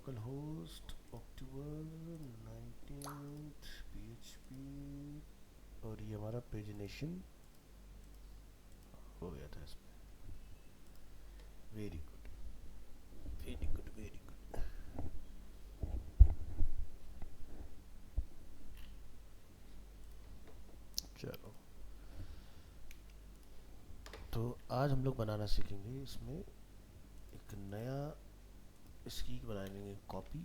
Local host अक्टूबर 19th PHP और ये हमारा पेजिनेशन हो गया था इसमें। Very good very good very good. चलो, तो आज हम लोग बनाना सीखेंगे इसमें एक नया इसकी बनाएंगे कॉपी,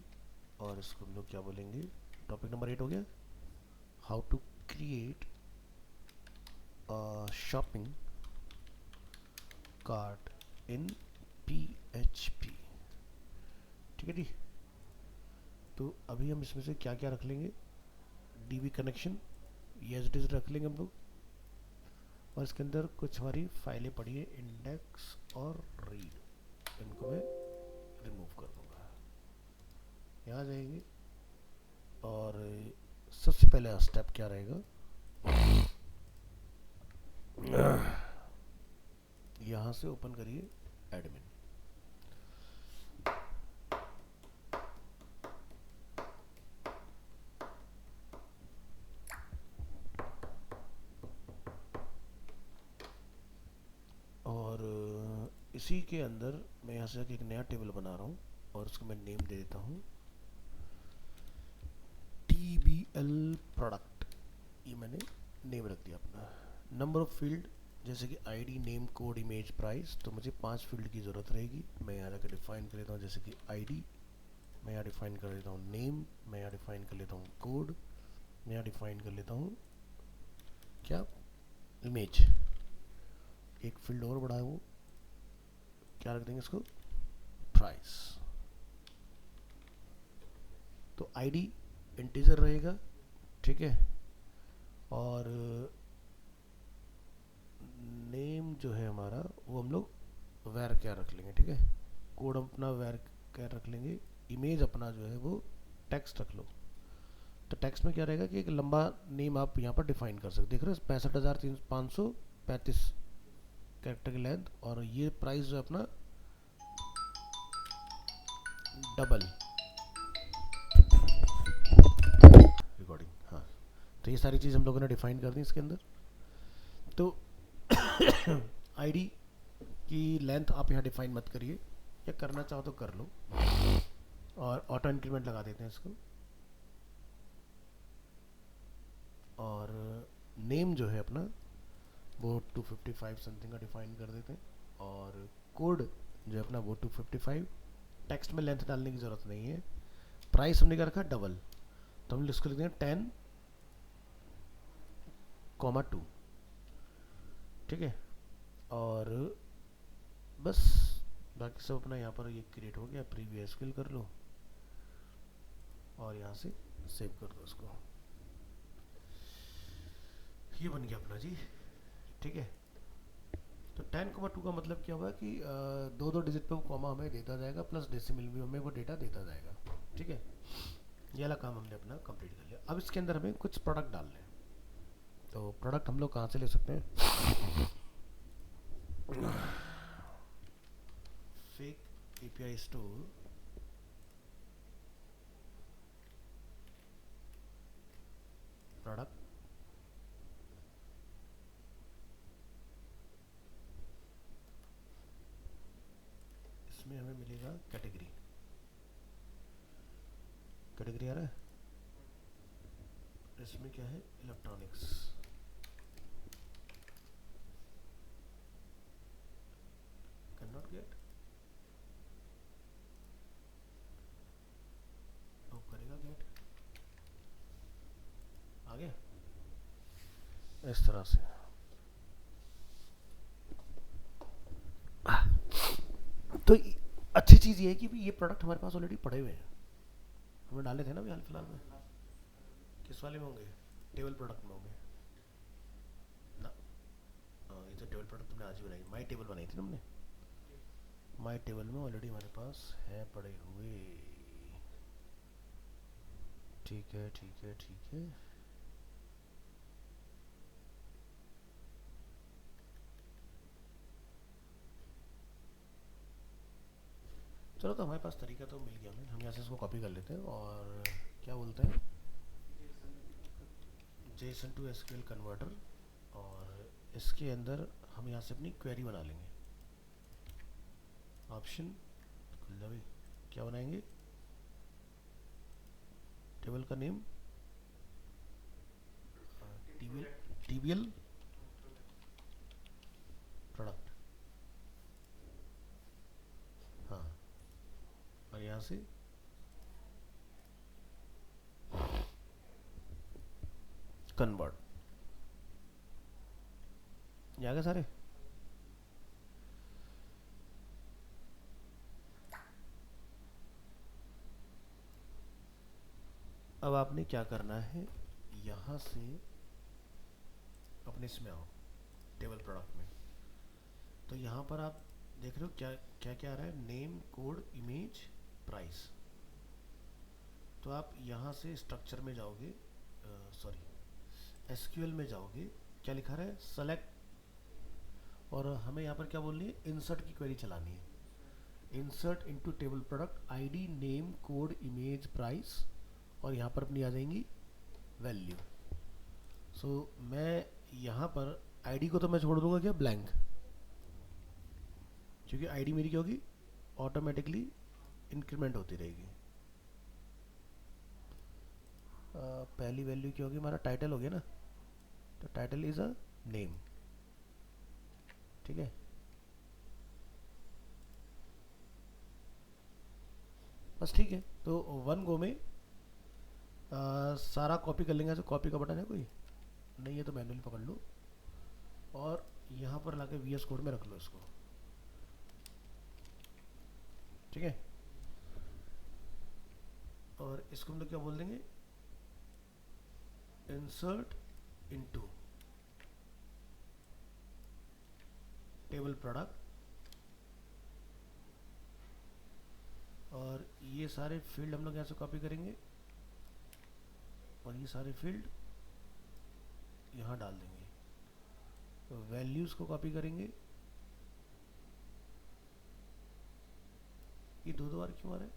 और इसको हम लोग क्या बोलेंगे, टॉपिक नंबर 8 हो गया, how to create shopping cart in PHP। ठीक है जी। तो अभी हम इसमें से क्या क्या रख लेंगे, DB कनेक्शन ये एज इट इज रख लेंगे हम लोग, और इसके अंदर कुछ हमारी फाइलें पड़ी है, इंडेक्स और रीड, इनको मैं रिमूव कर दूंगा। यहाँ जाएंगे और सबसे पहला स्टेप क्या रहेगा, यहाँ से ओपन करिए एडमिन। और इसी के अंदर मैं यहाँ से एक नया टेबल बना रहा हूँ और उसको मैं नेम दे देता हूँ TBL प्रोडक्ट। ये मैंने नेम रख दिया अपना। नंबर ऑफ फील्ड जैसे कि ID, name, code, image, price, तो मुझे 5 फील्ड की ज़रूरत रहेगी। मैं यहाँ जाकर डिफाइन कर लेता हूँ, जैसे कि आईडी मैं यहाँ डिफाइन कर लेता हूँ, नेम मैं यहाँ डिफाइन कर लेता हूँ, कोड मैं यहाँ डिफाइन कर लेता हूँ, क्या, इमेज। एक फील्ड और बढ़ा है, वो क्या रख देंगे इसको, प्राइस। तो आईडी इंटीजर रहेगा, ठीक है, और नेम जो है हमारा वो हम लोग वैर क्या रख लेंगे, ठीक है, कोड अपना वैर क्या रख लेंगे, इमेज अपना जो है वो टेक्स्ट रख लो। तो टेक्स्ट में क्या रहेगा कि एक लंबा नेम आप यहाँ पर डिफाइन कर सकते, देख रहे हो, 65,535 कैरेक्टर की लेंथ, और ये प्राइस जो है अपना डबल रिकॉर्डिंग। हाँ, तो ये सारी चीज़ हम लोगों ने डिफाइन कर दी इसके अंदर। तो आईडी की लेंथ आप यहाँ डिफाइन मत करिए, या करना चाहो तो कर लो, और ऑटो इंक्रीमेंट लगा देते हैं इसको। और नेम जो है अपना वो 255 समथिंग का डिफाइन कर देते हैं, और कोड जो है अपना वो 255। टेक्स्ट में लेंथ डालने की ज़रूरत नहीं है। प्राइस हमने क्या रखा, डबल, तो हम इसको लिखते हैं 10,2, ठीक है। और बस बाकी सब अपना यहाँ पर ये क्रिएट हो गया। प्रीव्यू एसक्यूएल कर लो और यहाँ से सेव कर दो इसको। ये बन गया अपना जी, ठीक है। तो 10,2 का मतलब क्या हुआ कि दो दो डिजिट पे वो कॉमा हमें देता जाएगा, प्लस डेसिमल भी हमें वो डेटा देता जाएगा, ठीक है। ये वाला काम हमने अपना कंप्लीट कर लिया। अब इसके अंदर हमें कुछ प्रोडक्ट डालने हैं। तो प्रोडक्ट हम लोग कहाँ से ले सकते हैं, फेक API स्टोर, प्रोडक्ट, इसमें हमें मिलेगा कैटेगरी। कैटेगरी आ रहा है, इसमें क्या है, इलेक्ट्रॉनिक्स, कैन नॉट गेट, तो करेगा गेट, आ गया इस तरह से। तो अच्छी चीज़ ये है कि ये प्रोडक्ट हमारे पास ऑलरेडी पड़े हुए हैं, हमें डाले थे ना अभी हाल फिलहाल में। किस वाले में होंगे, टेबल प्रोडक्ट में होंगे ना। ये तो टेबल प्रोडक्ट तुमने आज ही बनाई, माई टेबल बनाई थी ना हमने। माई टेबल में ऑलरेडी हमारे पास है पड़े हुए। ठीक है ठीक है ठीक है। चलो, तो हमारे पास तरीका तो मिल गया हमें, हम यहाँ से इसको कॉपी कर लेते हैं और क्या बोलते हैं, जेसन टू एसक्यूएल कन्वर्टर, और इसके अंदर हम यहाँ से अपनी क्वेरी बना लेंगे। ऑप्शन खुल जाए, क्या बनाएंगे, टेबल का नेम टीबीएल प्रोडक्ट, हाँ, और यहाँ से कन्वर्ट, ये आ गए सारे। अब आपने क्या करना है, यहाँ से अपने इसमें आओ, टेबल प्रोडक्ट में। तो यहाँ पर आप देख रहे हो क्या क्या क्या आ रहा है, नेम, कोड, इमेज, प्राइस। तो आप यहाँ से स्ट्रक्चर में जाओगे, सॉरी एसक्यूएल में जाओगे, क्या लिखा रहा है, सेलेक्ट, और हमें यहाँ पर क्या बोलनी है, इंसर्ट की क्वेरी चलानी है। Insert into table product ID, name, code, image, price, और यहाँ पर अपनी आ जाएंगी वैल्यू। सो मैं यहाँ पर आईडी को तो मैं छोड़ दूंगा क्या, ब्लैंक, क्योंकि आईडी मेरी क्या होगी, ऑटोमेटिकली इंक्रीमेंट होती रहेगी। पहली वैल्यू क्या होगी, हमारा टाइटल हो गया ना, तो टाइटल इज अ नेम, ठीक है। बस ठीक है, तो वन गो में सारा कॉपी कर लेंगे। ऐसे कॉपी का बटन है कोई नहीं है तो मैनुअली पकड़ लो, और यहाँ पर लाके वीएस कोड में रख लो इसको, ठीक है। और इसको हम लोग क्या बोल देंगे, इंसर्ट इनटू टेबल प्रोडक्ट, और ये सारे फील्ड हम लोग यहाँ से कॉपी करेंगे, और ये सारे फील्ड यहाँ डाल देंगे। तो वैल्यूज को कॉपी करेंगे, ये दो दो बार क्यों आ रहा है,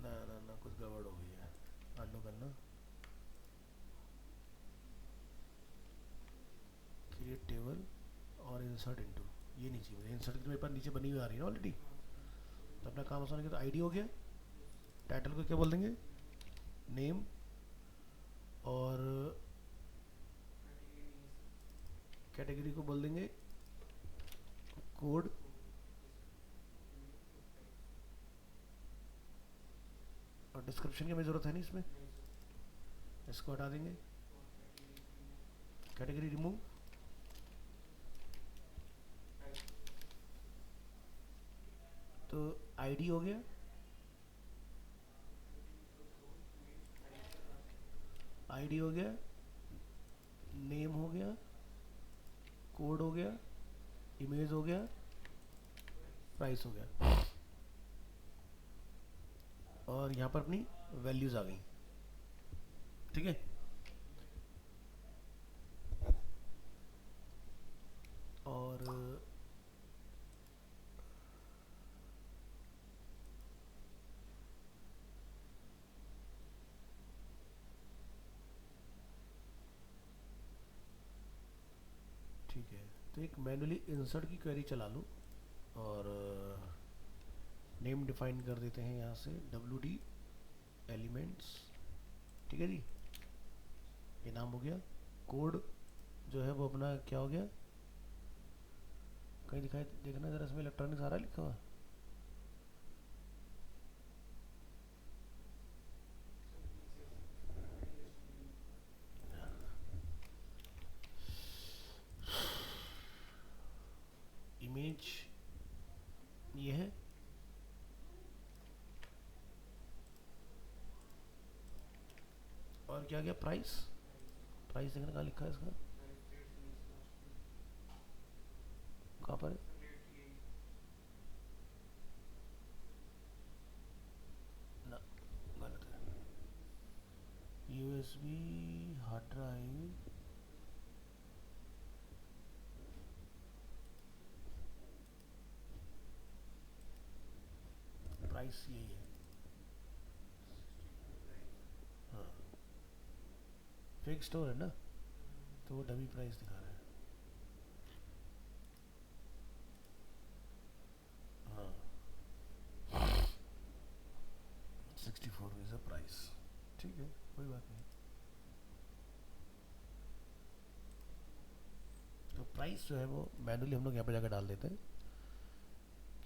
ना ना ना कुछ गड़बड़ हो गई है, अंडू करना, क्रिएट टेबल और इंसर्ट इनटू, ये नहीं चाहिए मुझे, इंसर्ट की तो मेरे पास नीचे बनी हुई आ रही है ना ऑलरेडी। तो अपना काम आसान हो गया, तो आईडी हो गया, टाइटल को क्या बोल देंगे, नेम, और कैटेगरी को बोल देंगे कोड, और डिस्क्रिप्शन की हमें ज़रूरत है नहीं इसमें, इसको हटा देंगे, कैटेगरी रिमूव, तो आईडी हो गया, आईडी हो गया, नेम हो गया, कोड हो गया, इमेज हो गया, प्राइस हो गया, और यहाँ पर अपनी वैल्यूज आ गई, ठीक है। और ठीक है, तो एक मैनुअली इंसर्ट की क्वेरी चला लूँ, और नेम डिफाइन कर देते हैं यहाँ से WD एलिमेंट्स, ठीक है जी, ये नाम हो गया। कोड जो है वो अपना क्या हो गया, कहीं दिखाई देखना जरा, इसमें इलेक्ट्रॉनिक सारा लिखा हुआ, इमेज ये है, और क्या गया, प्राइस, प्राइस देखने कहाँ लिखा है इसका, कहाँ पर है, ना गलत है, USB हार्ड ड्राइव, प्राइस यही है। हाँ, फेक स्टोर है ना, तो वो डमी प्राइस दिखा रहा है। हाँ, 64 इज अ प्राइस। ठीक है, कोई बात नहीं। तो प्राइस जो है वो मैनुअली हम लोग यहाँ पे जाकर डाल देते हैं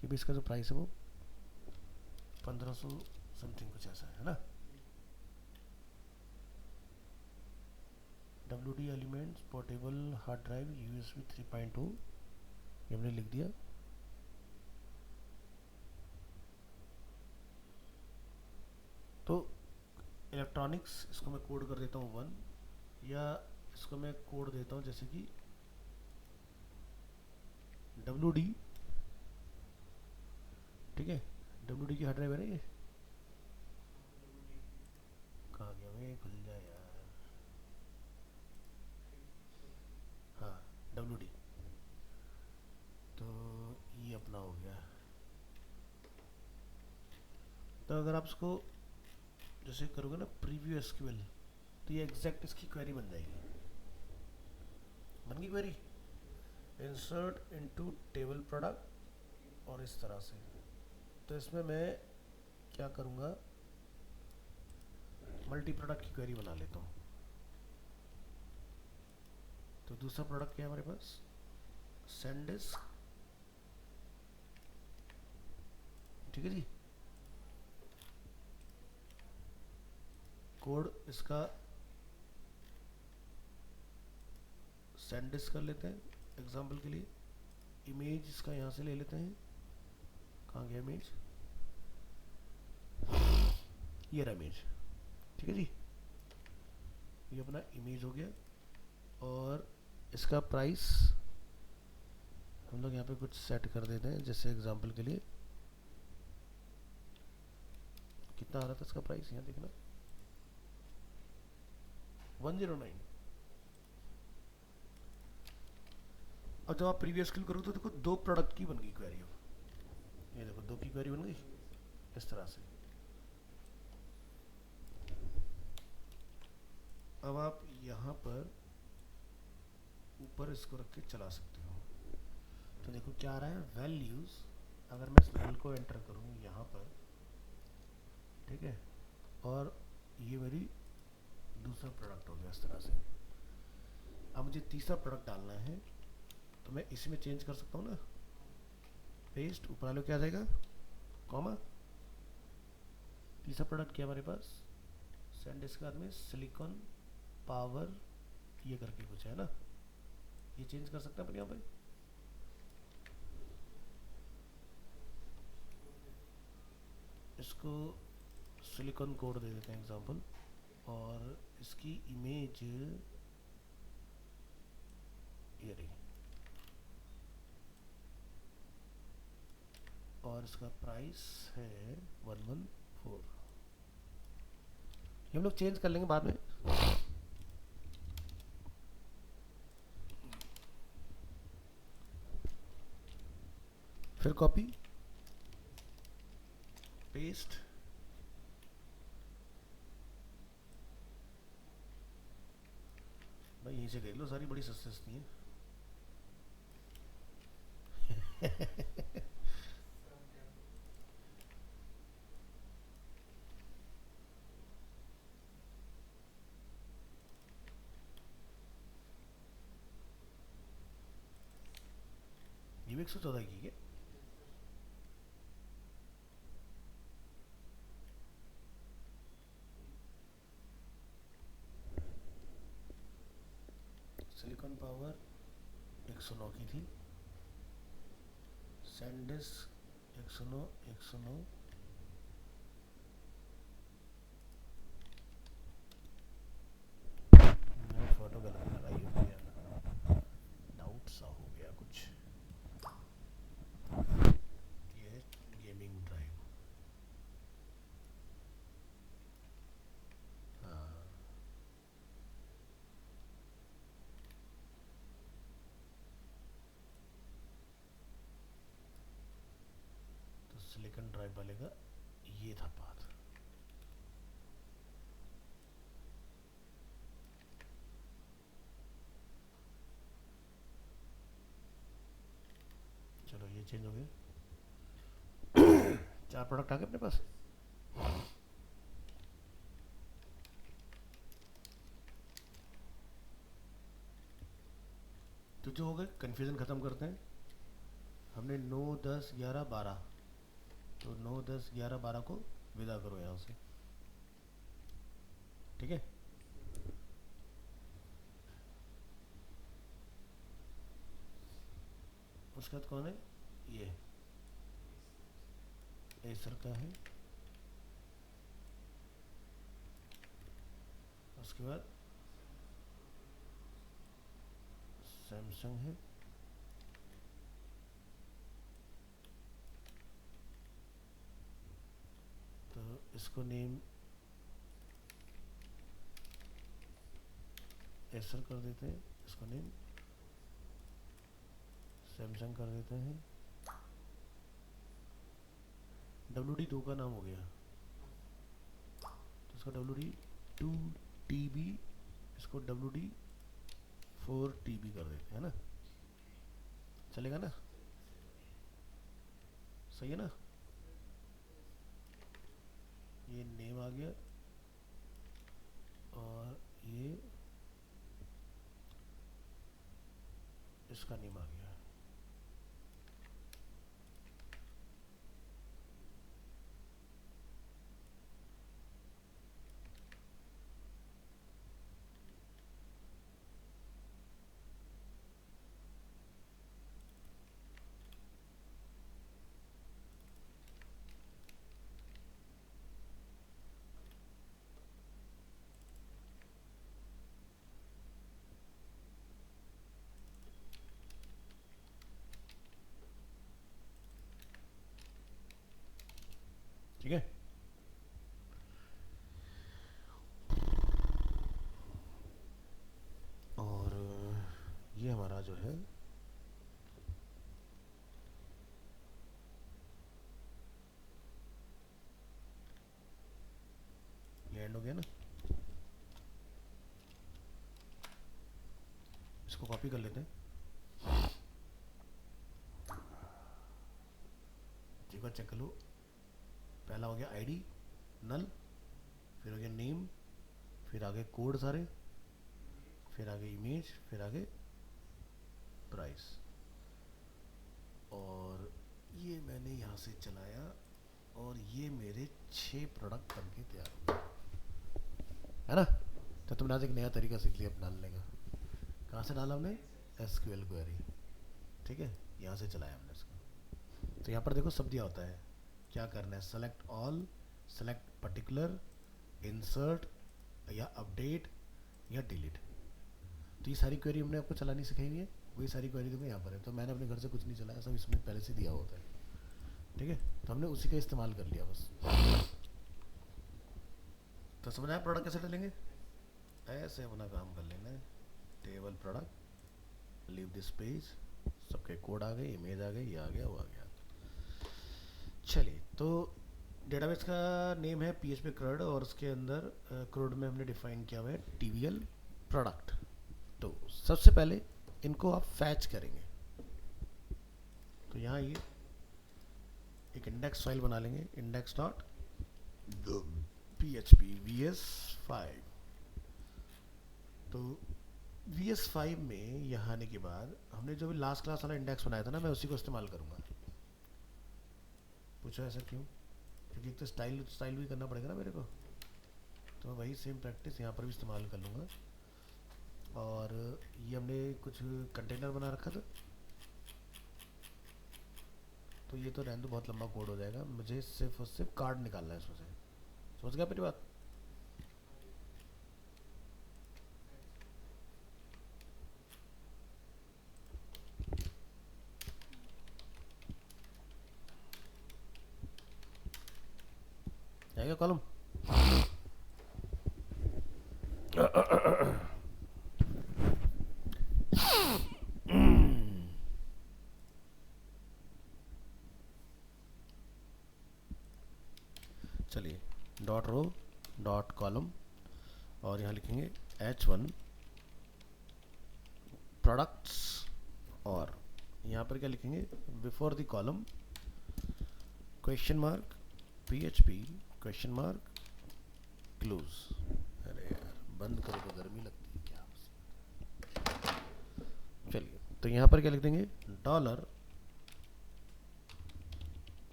कि भी इसका जो प्राइस है वो 1500 समथिंग कुछ ऐसा है ना। WD elements portable hard drive USB 3.2, ये हमने लिख दिया। तो इलेक्ट्रॉनिक्स इसको मैं कोड कर देता हूँ 1, या इसको मैं कोड देता हूँ जैसे कि WD। ठीक है, WD की हार्ड ड्राइव है ना ये। कहाँ गया, मैं खुल जाए यार। हाँ, WD। तो ये अपना हो गया। तो अगर आप इसको जैसे करोगे ना प्रीव्यू SQL, तो ये एग्जैक्ट इसकी क्वेरी बन जाएगी। बन गई query, insert into table product, और इस तरह से। तो इसमें मैं क्या करूँगा, मल्टी प्रोडक्ट की क्वेरी बना लेता हूँ। तो दूसरा प्रोडक्ट क्या है हमारे पास, सैनडिस्क। ठीक है जी, कोड इसका सैनडिस्क कर लेते हैं एग्जांपल के लिए। इमेज इसका यहाँ से ले लेते हैं, कहाँ गया इमेज, ये रहा इमेज। ठीक है जी, ये अपना इमेज हो गया। और इसका प्राइस हम लोग यहाँ पे कुछ सेट कर देते हैं, जैसे एग्जांपल के लिए कितना आ रहा था इसका प्राइस, यहाँ देखना 109। और जब आप प्रीवियस क्लिक करोगे तो देखो 2 प्रोडक्ट की बन गई क्वेरी। अब ये देखो 2 की क्वेरी बन गई इस तरह से। अब आप यहाँ पर ऊपर इसको रख के चला सकते हो। तो देखो क्या आ रहा है, वैल्यूज। अगर मैं इस वैल्यू को एंटर करूँ यहाँ पर, ठीक है, और ये मेरी दूसरा प्रोडक्ट हो गया इस तरह से। अब मुझे तीसरा प्रोडक्ट डालना है, तो मैं इसमें चेंज कर सकता हूँ ना, पेस्ट, ऊपर वाले क्या आ जाएगा, कॉमा। तीसरा प्रोडक्ट क्या हमारे पास, सैनडिस्क के बाद में सिलिकॉन पावर, ये करके कुछ है ना, ये चेंज कर सकते हैं अपन यहाँ पे। इसको सिलिकॉन कोड दे देते हैं एग्जांपल, और इसकी इमेज ये रही, और इसका प्राइस है 114। ये हम लोग चेंज कर लेंगे बाद में। फिर कॉपी पेस्ट, भाई यहीं से खरीद लो सारी, बड़ी सस्ती सस्ती है। ये भी 114 की है। सिलिकॉन पावर 109 की थी, सैनडिस्क 109 109। फोटो गलत लगाई हो गया, डाउट सा हो गया कुछ। ये है गेमिंग ड्राइव। हाँ, तो सिलिकॉन ड्राइव वाले का ये था पाथ। चलो ये चेंज हो गया। 4 प्रोडक्ट आ गए अपने पास। तो जो हो गए, कन्फ्यूज़न ख़त्म करते हैं। हमने 9, 10, 11, 12, तो 9, 10, 11, 12 को विदा करो यहाँ से, ठीक है। उसके बाद कौन है, ये एसर का है। उसके बाद सैमसंग है। तो इसको नेम एसर कर देते हैं, इसको नेम सैमसंग कर देते हैं। WD2 का नाम हो गया, तो इसका WD2TB, इसको WD4TB कर देते हैं ना, चलेगा ना, सही है ना। ये नेम आ गया और ये इसका नेम आ गया। ठीक है। और ये हमारा जो है ये एंड हो गया ना। इसको कॉपी कर लेते हैं। एक बार चेक कर लो। पहला हो गया आईडी नल, फिर हो गया नेम, फिर आगे कोड सारे, फिर आगे इमेज, फिर आगे प्राइस। और ये मैंने यहाँ से चलाया और ये मेरे 6 प्रोडक्ट बन के तैयार हो गए, है ना। तो तुमने आज एक नया तरीका सीख लिया डालने का। कहाँ से डाला हमने, SQL क्वेरी, ठीक है, यहाँ से चलाया हमने इसको। तो यहाँ पर देखो सब दिया होता है, क्या करना है, select all, select particular, insert या अपडेट या डिलीट। तो ये सारी क्वेरी हमने आपको चलानी सिखाई हुई है, वही सारी क्वेरी देखो यहाँ पर है। तो मैंने अपने घर से कुछ नहीं चलाया, सब इसमें पहले से दिया होता है, ठीक है। तो हमने उसी का इस्तेमाल कर लिया बस। तो समझ आया प्रोडक्ट कैसे डालेंगे, ऐसे अपना काम कर लेना है। Table product, leave this page, सबके कोड आ गए, इमेज आ गई, ये आ गया, वो आ गया। चलिए, तो डेटाबेस का नेम है PHP CRUD और उसके अंदर CRUD में हमने डिफाइन किया हुआ है TVL प्रोडक्ट। तो सबसे पहले इनको आप फैच करेंगे। तो यहाँ ये एक इंडेक्स फाइल बना लेंगे, index.php vs5। तो vs5 में यहाँ आने के बाद हमने जो भी लास्ट क्लास वाला इंडेक्स बनाया था ना, मैं उसी को इस्तेमाल करूँगा। पूछो ऐसा क्यों, क्योंकि एक तो स्टाइल भी करना पड़ेगा ना मेरे को, तो मैं वही सेम प्रैक्टिस यहाँ पर भी इस्तेमाल कर लूँगा। और ये हमने कुछ कंटेनर बना रखा था, तो ये तो रहने दो, बहुत लंबा कोड हो जाएगा। मुझे सिर्फ और सिर्फ कार्ड निकालना है इसमें से, समझ गया मेरी बात। आएगा column. Dot row dot column, और यहाँ लिखेंगे H1 प्रोडक्ट्स, और यहाँ पर क्या लिखेंगे, before the column question mark PHP question mark close. अरे यार बंद करो तो गर्मी लगती है क्या। चलिए तो यहाँ पर क्या लिख देंगे, dollar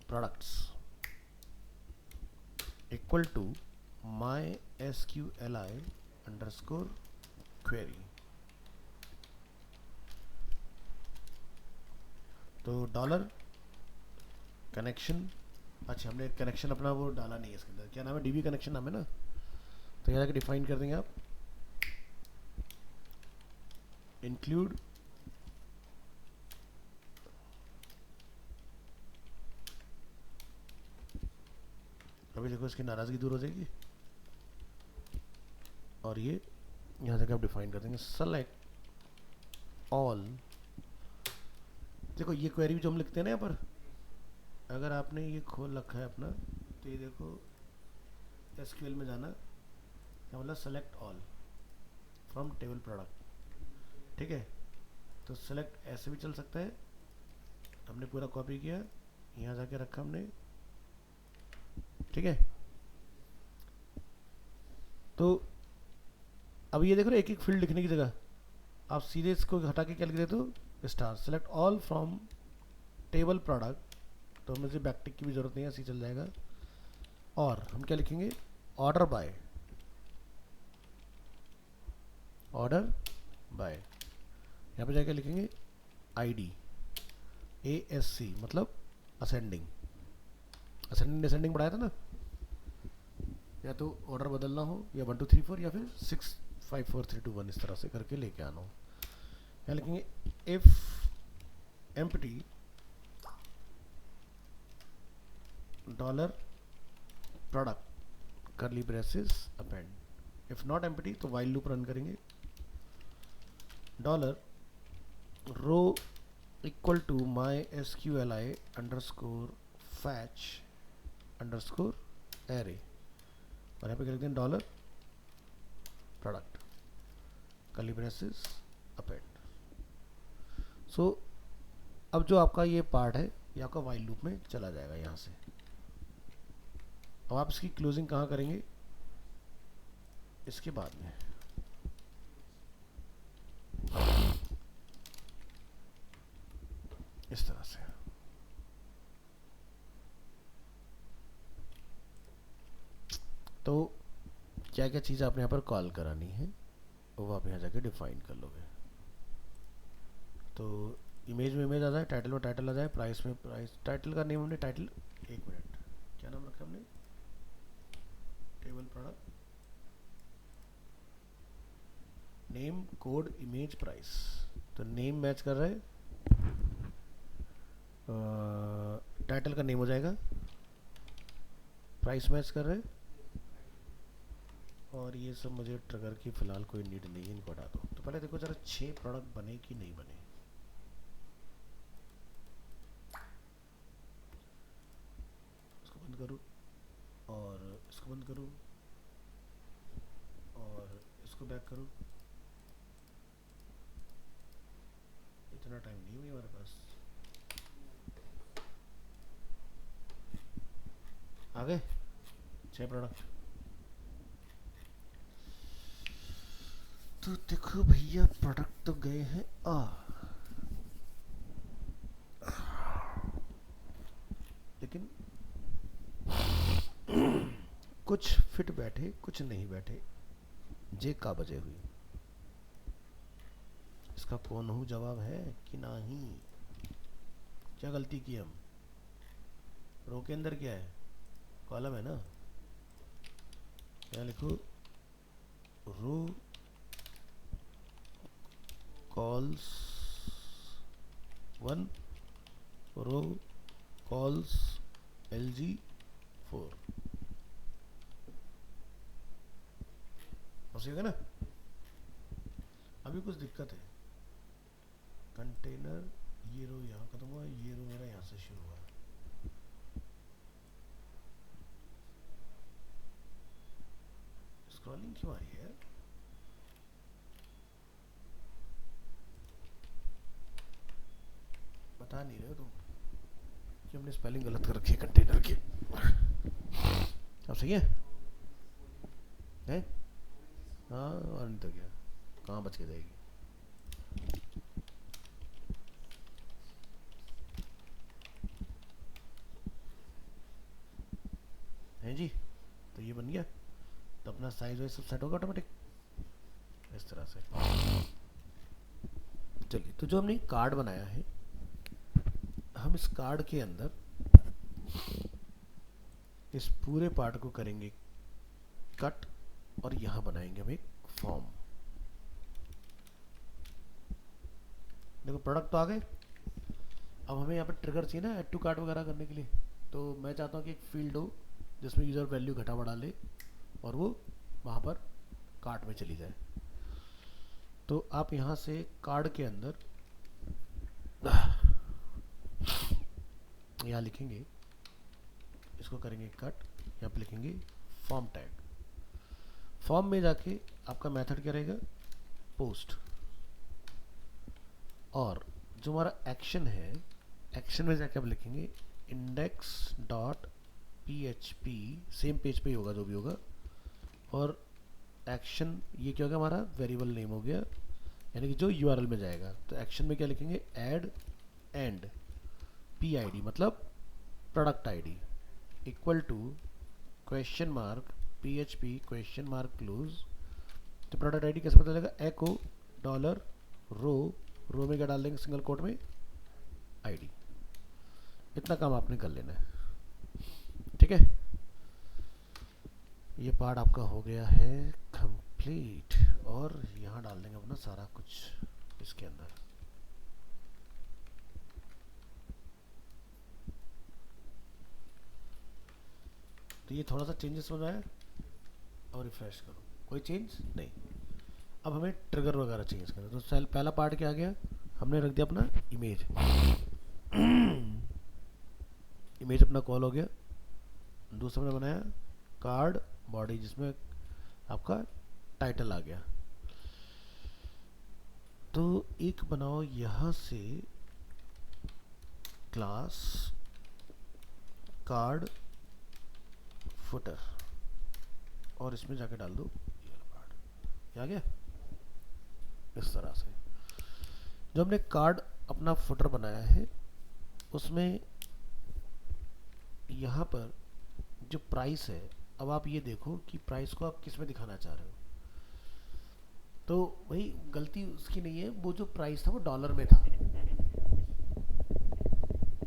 products equal to my SQLi underscore query. तो डॉलर कनेक्शन, अच्छा हमने कनेक्शन अपना वो डाला नहीं है इसके अंदर, क्या नाम है, DB कनेक्शन नाम है ना, तो यहाँ जाके डिफाइन कर देंगे आप, इंक्लूड अभी देखो इसकी नाराज़गी दूर हो जाएगी, और ये यहाँ जाके आप डिफाइन कर देंगे सेलेक्ट ऑल। देखो ये क्वेरी जो हम लिखते हैं ना यहाँ पर, अगर आपने ये खोल रखा है अपना, तो ये देखो SQL में जाना, क्या मतलब select all from table product, ठीक है। तो सेलेक्ट ऐसे भी चल सकता है, हमने पूरा कॉपी किया, यहाँ जाके रखा हमने, ठीक है। तो अब ये देखो एक एक फील्ड लिखने की जगह आप सीधे इसको हटा के क्या लिख देते हो, star select all from table product, तो हमें से बैकटिक की भी जरूरत नहीं है, ऐसे चल जाएगा। और हम क्या लिखेंगे, ऑर्डर बाय, ऑर्डर बाय, यहाँ पे जाके लिखेंगे ID ASC मतलब असेंडिंग, असेंडिंग डिसेंडिंग पढ़ाया था ना, या तो ऑर्डर बदलना हो या 1 2 3 4 या फिर 6 5 4 3 2 1 इस तरह से करके लेके आना हो। यहाँ लिखेंगे if empty dollar product curly braces append, if not empty तो वाइल लूप रन करेंगे, dollar row equal to my SQLi underscore fetch underscore array, और यहाँ पे क्या लिखते हैं, dollar product curly braces append. So अब जो आपका ये पार्ट है ये आपका वाइल लूप में चला जाएगा यहाँ से। अब आप इसकी क्लोजिंग कहाँ करेंगे, इसके बाद में इस तरह से। तो क्या क्या चीज़ आपने यहाँ पर कॉल करानी है वो आप यहाँ जाके डिफाइन कर लोगे। तो इमेज में इमेज आ जाए, टाइटल में टाइटल आ जाए, प्राइस में प्राइस, टाइटल का नेम हमने टाइटल, एक मिनट क्या नाम रखा हमने, table product name code image price, तो नेम मैच कर रहा है, टाइटल का नेम हो जाएगा, प्राइस मैच कर रहे हैं, और ये सब मुझे ट्रिगर की फ़िलहाल कोई नीड नहीं है, इनको हटा दो। तो पहले देखो जरा 6 प्रोडक्ट बने कि नहीं बने, इसको बंद करूँ और इसको बंद करूँ और इसको बैक करूँ, इतना टाइम नहीं है हमारे पास। आ गए 6 प्रोडक्ट। तो देखो भैया प्रोडक्ट तो गए हैं लेकिन कुछ फिट बैठे कुछ नहीं बैठे, जे का बजे हुई, इसका कौन हूँ जवाब है कि नहीं। क्या गलती की हम, रो के अंदर क्या है, कॉलम है ना, यहाँ लिखो रो कॉल्स 1 रो कॉल्स LG 4, होगा ना। अभी कुछ दिक्कत है, कंटेनर ये रो यहाँ खत्म हुआ, ये रो मेरा यहाँ से शुरू हुआ, स्क्रॉलिंग क्यों आ रही है? बता नहीं रहे हो तुम कि हमने स्पेलिंग गलत कर रखी है कंटेनर की। अब सही है? हैं? हाँ, और नहीं तो क्या, कहाँ बच के जाएगी। हैं जी? तो ये बन गया, तो अपना साइज वाइज सब सेट होगा ऑटोमेटिक इस तरह से। चलिए, तो जो हमने कार्ड बनाया है, हम इस कार्ड के अंदर इस पूरे पार्ट को करेंगे कट, और यहाँ बनाएंगे हम एक फॉर्म। देखो प्रोडक्ट तो आ गए। अब हमें यहाँ पर ट्रिगर चाहिए ना ऐड टू कार्ट वगैरह करने के लिए, तो मैं चाहता हूँ कि एक फील्ड हो जिसमें यूज़र वैल्यू घटा बढ़ा ले और वो वहाँ पर कार्ट में चली जाए। तो आप यहाँ से कार्ड के अंदर यहाँ लिखेंगे, इसको करेंगे कट, यहाँ पे लिखेंगे फॉर्म टैग। फॉर्म में जाके आपका मेथड क्या रहेगा, पोस्ट, और जो हमारा एक्शन है, एक्शन में जाके आप लिखेंगे index dot PHP, same page पे ही होगा जो भी होगा, और एक्शन ये क्या होगा, हमारा वेरिएबल नेम हो गया, यानी कि जो URL में जाएगा। तो एक्शन में क्या लिखेंगे, ऐड एंड PID मतलब product ID equal to question mark PHP question mark close. तो प्रोडक्ट ID कैसे पता चलेगा, एको डॉलर रो में क्या डाल देंगे, सिंगल कोट में ID। इतना काम आपने कर लेना है, ठीक है। ये पार्ट आपका हो गया है कंप्लीट, और यहाँ डाल देंगे अपना सारा कुछ इसके अंदर। तो ये थोड़ा सा चेंजेस हो जाए और रिफ्रेश करो, कोई चेंज नहीं। अब हमें ट्रिगर वगैरह चेंज करना, तो पहला पार्ट क्या आ गया, हमने रख दिया अपना इमेज। इमेज अपना कॉल हो गया। दूसरा हमने बनाया कार्ड बॉडी, जिसमें आपका टाइटल आ गया। तो एक बनाओ यहाँ से क्लास कार्ड फुटर, और इसमें जाके डाल दो ये वाला पार्ट। आ गया इस तरह से। जो हमने कार्ड अपना फुटर बनाया है, उसमें यहाँ पर जो प्राइस है, अब आप ये देखो कि प्राइस को आप किस में दिखाना चाह रहे हो। तो वही गलती उसकी नहीं है, वो जो प्राइस था वो डॉलर में था।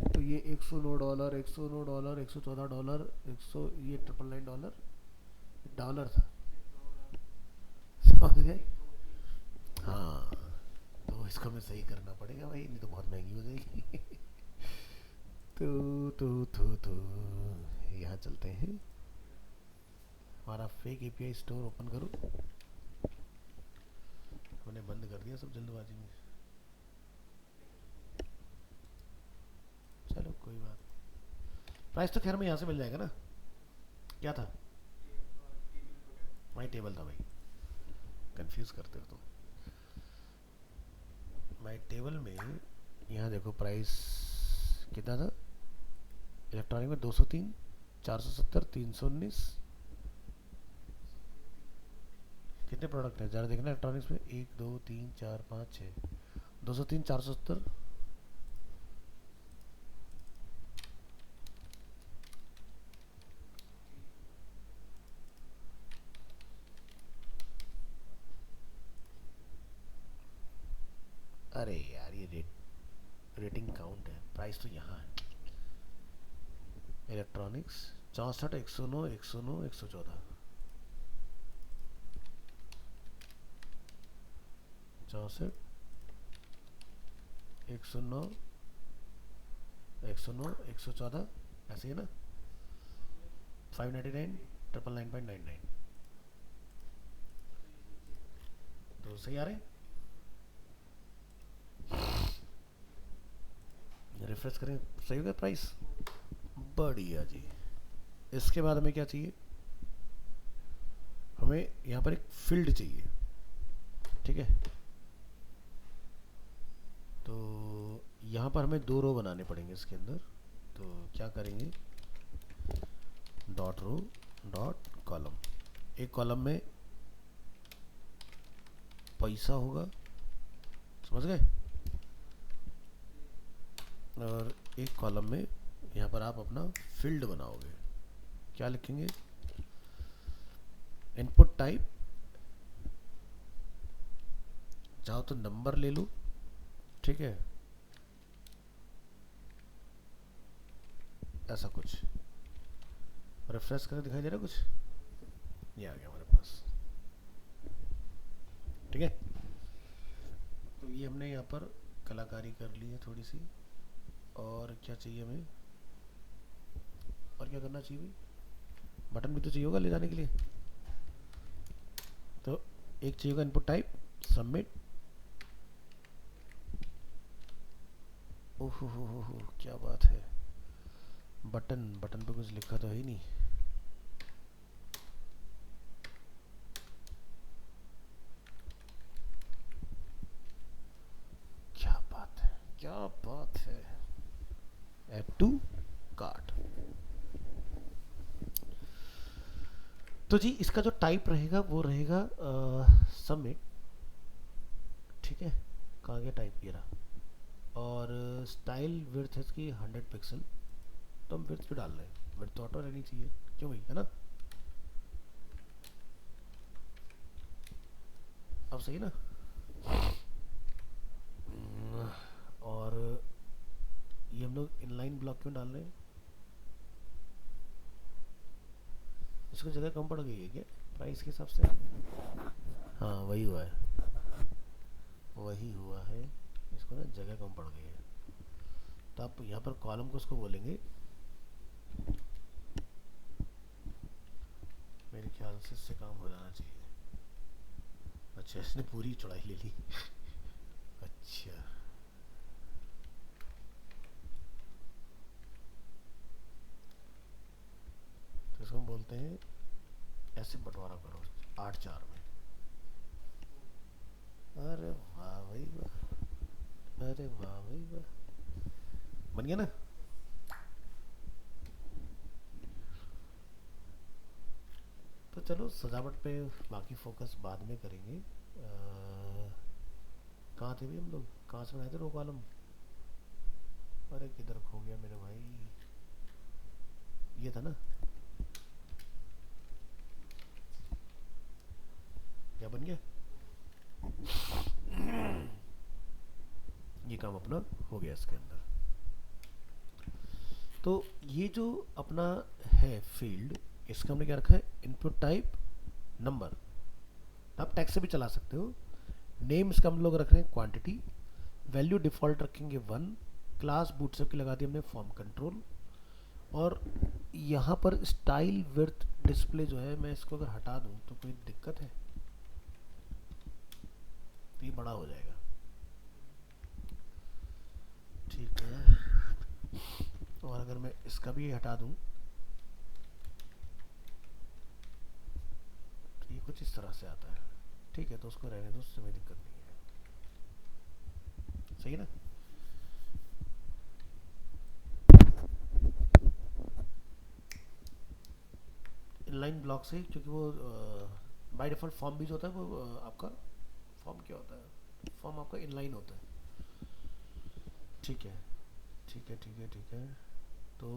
तो ये $109, $109, $114, 100, ये $999 डॉलर था, समझ गए। हाँ, तो इसको हमें सही करना पड़ेगा भाई, नहीं तो बहुत महंगी हो जाएगी। तो यहाँ चलते हैं, हमारा फेक API स्टोर ओपन करो। हमने बंद कर दिया सब जल्दबाजी में, चलो कोई बात। प्राइस तो खैर में यहाँ से मिल जाएगा ना। क्या था, माई टेबल था भाई, कंफ्यूज करते हो तुम। माई टेबल में यहाँ देखो प्राइस कितना था, इलेक्ट्रॉनिक में 203, 470, 319। कितने प्रोडक्ट हैं ज़रा देखना इलेक्ट्रॉनिक्स में, 1 2 3 4 5 6, 203, 470। अरे यार ये रेटिंग काउंट है, प्राइस तो यहाँ है। इलेक्ट्रॉनिक्स 64, 109, 109, 114, 64, 109, 109, 114, ऐसे ही ना। 599, 999.99, तो सही आ रहे हैं। रिफ्रेश करें, सही हो गया प्राइस, बढ़िया जी। इसके बाद हमें क्या चाहिए, हमें हमें यहाँ पर एक फील्ड चाहिए, ठीक है। तो यहाँ पर हमें 2 रो बनाने पड़ेंगे इसके अंदर। तो क्या करेंगे, डॉट रो डॉट कॉलम। एक कॉलम में पैसा होगा, समझ गए, और एक कॉलम में यहाँ पर आप अपना फील्ड बनाओगे। क्या लिखेंगे, इनपुट टाइप, चाहो तो नंबर ले लो, ठीक है, ऐसा कुछ। रिफ्रेश करके दिखाई दे रहा कुछ, ये आ गया हमारे पास, ठीक है। तो ये हमने यहाँ पर कलाकारी कर ली है थोड़ी सी। और क्या चाहिए हमें, और क्या करना चाहिए भाई, बटन भी तो चाहिए होगा ले जाने के लिए। तो एक चाहिए होगा इनपुट टाइप, सबमिट। ओहो हो, क्या बात है, बटन बटन पे कुछ लिखा तो है ही नहीं। क्या बात है, क्या बात है, ऐड टू कार्ट। तो जी इसका जो टाइप रहेगा वो रहेगा सबमिट, ठीक है। कहाँ गया टाइप, ये रहा। और स्टाइल विड्थ है इसकी 100 पिक्सल, तो हम विड्थ पे डाल रहे हैं, विड्थ तो ऑटो रहनी चाहिए, क्यों भाई, है ना। अब सही ना। और ये हम लोग इनलाइन ब्लॉक क्यों डाल रहे हैं, इसको जगह कम पड़ गई है क्या प्राइस के हिसाब से। हाँ वही हुआ है, वही हुआ है, इसको ना जगह कम पड़ गई है। तो आप यहाँ पर कॉलम को उसको बोलेंगे, मेरे ख्याल से इससे काम हो जाना चाहिए। अच्छा इसने पूरी चौड़ाई ले ली अच्छा, तो इसको हम बोलते हैं ऐसे बंटवारा करो 8-4 में। अरे वाह भाई वाह, अरे वाह भाई वाह, बन गया ना। तो चलो सजावट पे बाकी फोकस बाद में करेंगे। कहाँ थे भी हम लोग, कहाँ से बनाए थे रो कॉलम, अरे किधर खो गया मेरे भाई, ये था ना, क्या बन गया, ये काम अपना हो गया इसके अंदर। तो ये जो अपना है फील्ड, इसका हमने क्या रखा है, इनपुट टाइप नंबर, आप टैक्स से भी चला सकते हो। नेम इसका हम लोग रख रहे हैं क्वांटिटी, वैल्यू डिफॉल्ट रखेंगे 1, क्लास बूटस्ट्रैप की लगा दी हमने फॉर्म कंट्रोल। और यहाँ पर स्टाइल विड्थ डिस्प्ले जो है, मैं इसको अगर हटा दूँ तो कोई दिक्कत है, तो ये बड़ा हो जाएगा, ठीक है। और अगर मैं इसका भी हटा दूँ तो ये कुछ इस तरह से आता है, ठीक है, तो उसको रहने दो, उससे कोई दिक्कत नहीं है, सही है ना। इनलाइन ब्लॉक से, क्योंकि वो बाय डिफॉल्ट फॉर्म भी जो होता है वो आपका फॉर्म क्या होता है, फॉर्म आपका इनलाइन होता है, ठीक है ठीक है ठीक है ठीक है। तो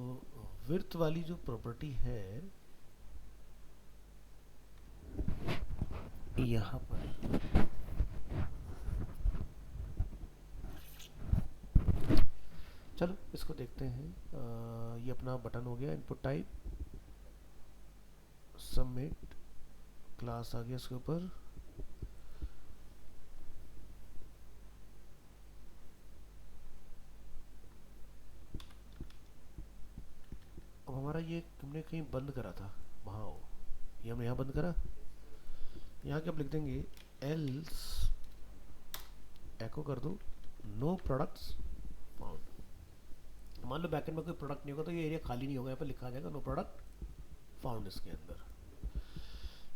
विड्थ वाली जो प्रॉपर्टी है यहाँ पर, चलो इसको देखते हैं। ये अपना बटन हो गया, इनपुट टाइप, सबमिट, क्लास आ गया इसके ऊपर। अब हमारा ये तुमने कहीं बंद करा था, वहाँ हो, ये हमने यहाँ बंद करा, यहाँ क्या लिख देंगे, एल्स एको कर दो नो प्रोडक्ट्स फाउंड। मान लो बैकएंड में कोई प्रोडक्ट नहीं होगा तो ये एरिया खाली नहीं होगा, यहाँ पर लिखा जाएगा नो प्रोडक्ट फाउंड इसके अंदर।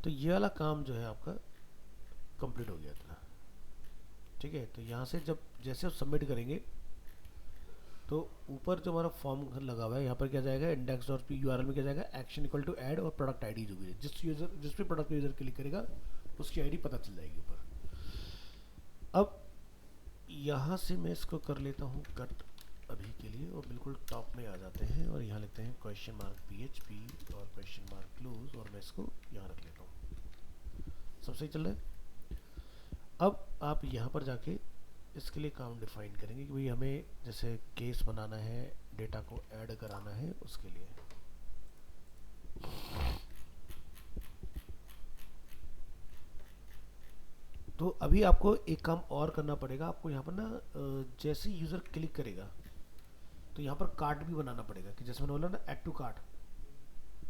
तो ये वाला काम जो है आपका कंप्लीट हो गया था। ठीक है, तो यहाँ से जब जैसे आप सबमिट करेंगे तो ऊपर जो हमारा फॉर्म लगा हुआ है यहाँ पर क्या जाएगा, इंडेक्स डॉट पी यूआरएल में क्या जाएगा, एक्शन इक्वल टू ऐड और प्रोडक्ट आईडी जो भी है, जिस भी प्रोडक्ट पे यूज़र क्लिक करेगा उसकी आईडी पता चल जाएगी ऊपर। अब यहाँ से मैं इसको कर लेता हूँ कट अभी के लिए और बिल्कुल टॉप में आ जाते हैं और यहाँ लिखते हैं क्वेश्चन मार्क PHP और क्वेश्चन मार्क क्लोज और मैं इसको यहाँ रख लेता हूँ। सब सही चल रहा है। अब आप यहाँ पर जाके इसके लिए काम डिफाइन करेंगे कि भाई हमें जैसे केस बनाना है, डेटा को ऐड कराना है, उसके लिए तो अभी आपको एक काम और करना पड़ेगा। आपको यहाँ पर ना जैसे यूज़र क्लिक करेगा तो यहाँ पर कार्ड भी बनाना पड़ेगा कि जैसे मैंने बोला ना ऐड टू कार्ड,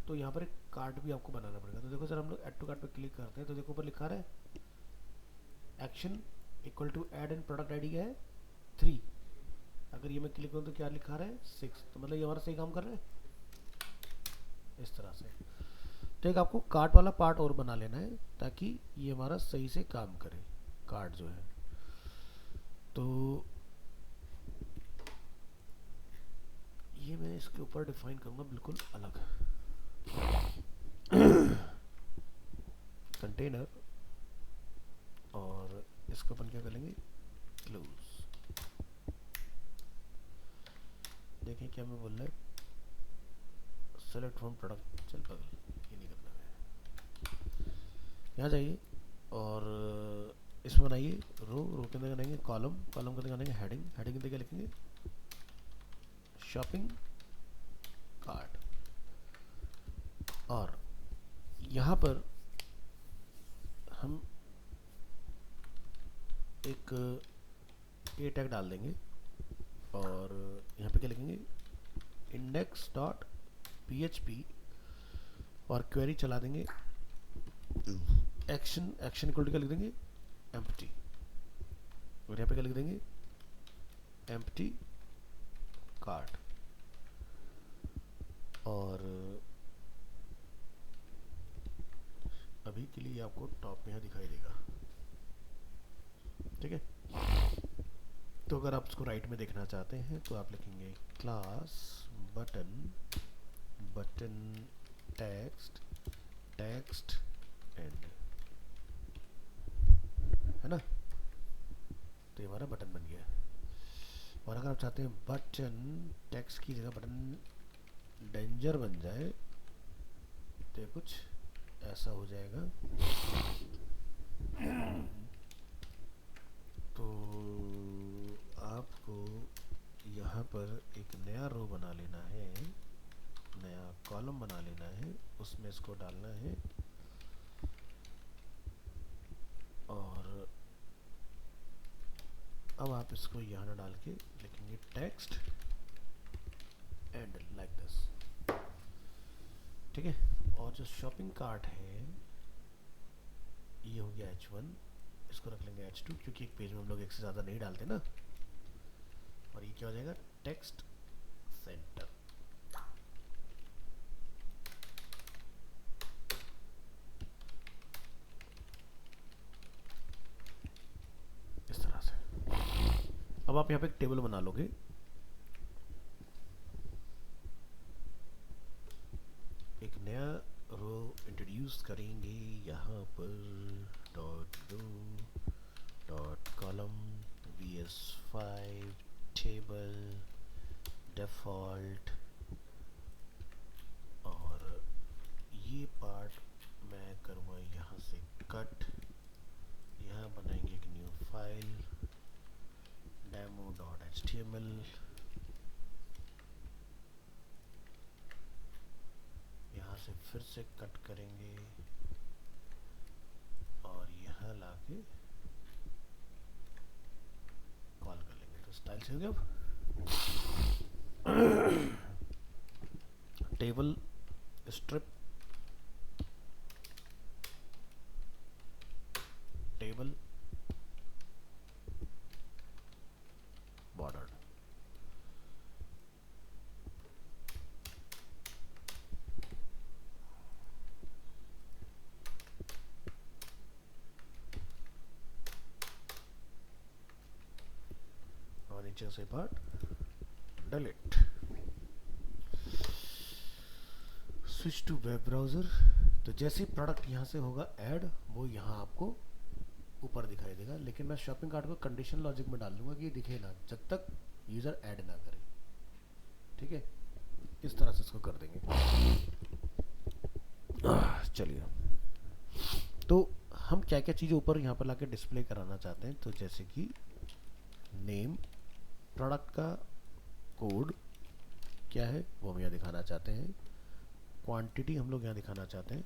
तो यहाँ पर एक कार्ड भी आपको बनाना पड़ेगा। तो देखो सर हम लोग ऐड टू कार्ड पे क्लिक करते हैं तो देखो ऊपर लिखा रहा है action equal to add and product ID क्या है 3। अगर ये मैं क्लिक करूँ तो क्या लिखा रहा है 6, तो मतलब ये हमारा सही काम कर रहा है इस तरह से। तो एक आपको कार्ड वाला पार्ट और बना लेना है ताकि ये हमारा सही से काम करे कार्ड जो है। तो ये मैं इसके ऊपर डिफाइन करूँगा बिल्कुल अलग कंटेनर और इसको अपन क्या करेंगे क्लोज। देखें क्या मैं बोल रहा है, सेलेक्ट फ्रॉम प्रोडक्ट, चल बगल ये नहीं करना है। यहाँ जाइए और इसमें बनाइए रो के अंदर बनाएंगे कॉलम के अंदर बनाएंगे हेडिंग के अंदर क्या लिखेंगे शॉपिंग कार्ट। और यहाँ पर हम एक ए टैग डाल देंगे और यहाँ पे क्या लिखेंगे इंडेक्स डॉट PHP और क्वेरी चला देंगे एक्शन इक्वल टू क्या लिख देंगे एम्प्टी और यहाँ पे क्या लिख देंगे एम्प्टी कार्ट। और अभी के लिए आपको टॉप में यहाँ दिखाई देगा। ठीक है, तो अगर आप इसको राइट में देखना चाहते हैं तो आप लिखेंगे क्लास बटन टेक्स्ट एंड, है ना, तो ये हमारा बटन बन गया। और अगर आप चाहते हैं बटन टेक्स्ट की जगह बटन डेंजर बन जाए तो कुछ ऐसा हो जाएगा। तो आपको यहाँ पर एक नया रो बना लेना है, नया कॉलम बना लेना है, उसमें इसको डालना है और अब आप इसको यहाँ डाल के लिखेंगे टेक्स्ट एंड लाइक दिस। ठीक है, और जो शॉपिंग कार्ट है ये हो गया H1, इसको रख लेंगे H2 क्योंकि एक पेज में हम लोग एक से ज़्यादा नहीं डालते ना। और ये क्या हो जाएगा टेक्स्ट सेंटर। इस तरह से अब आप यहाँ पे एक टेबल बना लोगे। एक नया रो इंट्रोड्यूस करेंगे यहाँ पर dot column VS5 table default और ये पार्ट मैं करूँगा यहाँ से कट। यहाँ बनाएंगे एक न्यू फाइल demo.html यहाँ से फिर से कट करेंगे और यहाँ लाके कॉल कर लेंगे। तो स्टाइल से हो गया। अब टेबल स्ट्रिप टेबल बॉर्डर। और नीचे से part delete. Switch to web browser. तो जैसे ही प्रोडक्ट यहाँ से होगा ऐड, वो यहाँ आपको ऊपर दिखाई देगा, लेकिन मैं शॉपिंग कार्ट को कंडीशन लॉजिक में डाल दूंगा कि ये दिखे ना जब तक यूज़र ऐड ना करे। ठीक है, इस तरह से इसको कर देंगे। चलिए, तो हम क्या क्या चीज़ें ऊपर यहाँ पर लाके डिस्प्ले कराना चाहते हैं। तो जैसे कि नेम, प्रोडक्ट का कोड क्या है वो हम यहाँ दिखाना चाहते हैं, क्वांटिटी हम लोग यहाँ दिखाना चाहते हैं,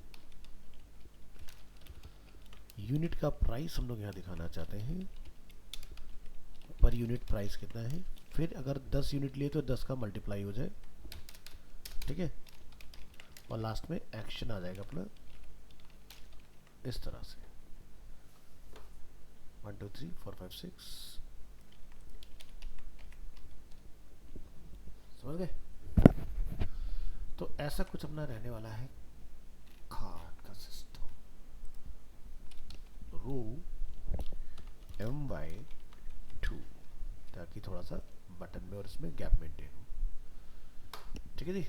यूनिट का प्राइस हम लोग यहाँ दिखाना चाहते हैं, पर यूनिट प्राइस कितना है, फिर अगर 10 यूनिट लिए तो 10 का मल्टीप्लाई हो जाए। ठीक है, और लास्ट में एक्शन आ जाएगा अपना इस तरह से 1 2 3 4 5 6। समझ गए? तो ऐसा कुछ अपना रहने वाला है कार्ड का सिस्टम। रो my2, ताकि थोड़ा सा बटन में और इसमें गैप मेंटेन हो। ठीक है जी।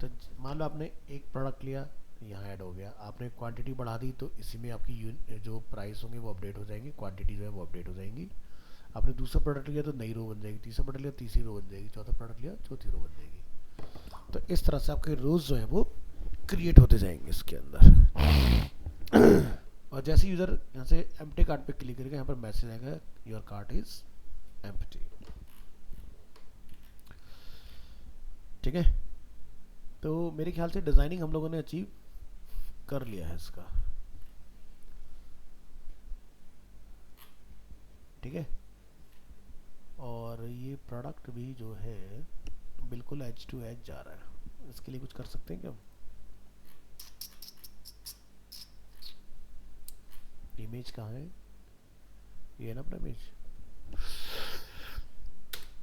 तो मान लो आपने एक प्रोडक्ट लिया, यहाँ ऐड हो गया, आपने क्वांटिटी बढ़ा दी तो इसी में आपकी जो प्राइस होंगे वो अपडेट हो जाएंगे, क्वांटिटी जो है वो अपडेट हो जाएंगी। आपने दूसरा प्रोडक्ट लिया तो नई रो बन जाएगी, तीसरा प्रोडक्ट लिया तीसरी रो बन जाएगी, चौथा प्रोडक्ट लिया चौथी रो बन जाएगी। तो इस तरह से आपके रोज जो है वो क्रिएट होते जाएंगे इसके अंदर। और जैसे यूज़र यहाँ से एम्प्टी कार्ट पे क्लिक करेगा, यहाँ पर मैसेज आएगा योर कार्ट इज एम्प्टी। ठीक है, तो मेरे ख्याल से डिज़ाइनिंग हम लोगों ने अचीव कर लिया है इसका। ठीक है, और ये प्रोडक्ट भी जो है बिल्कुल एज टू एज जा रहा है। इसके लिए कुछ कर सकते हैं क्या? इमेज कहाँ है? ये ना अपना इमेज,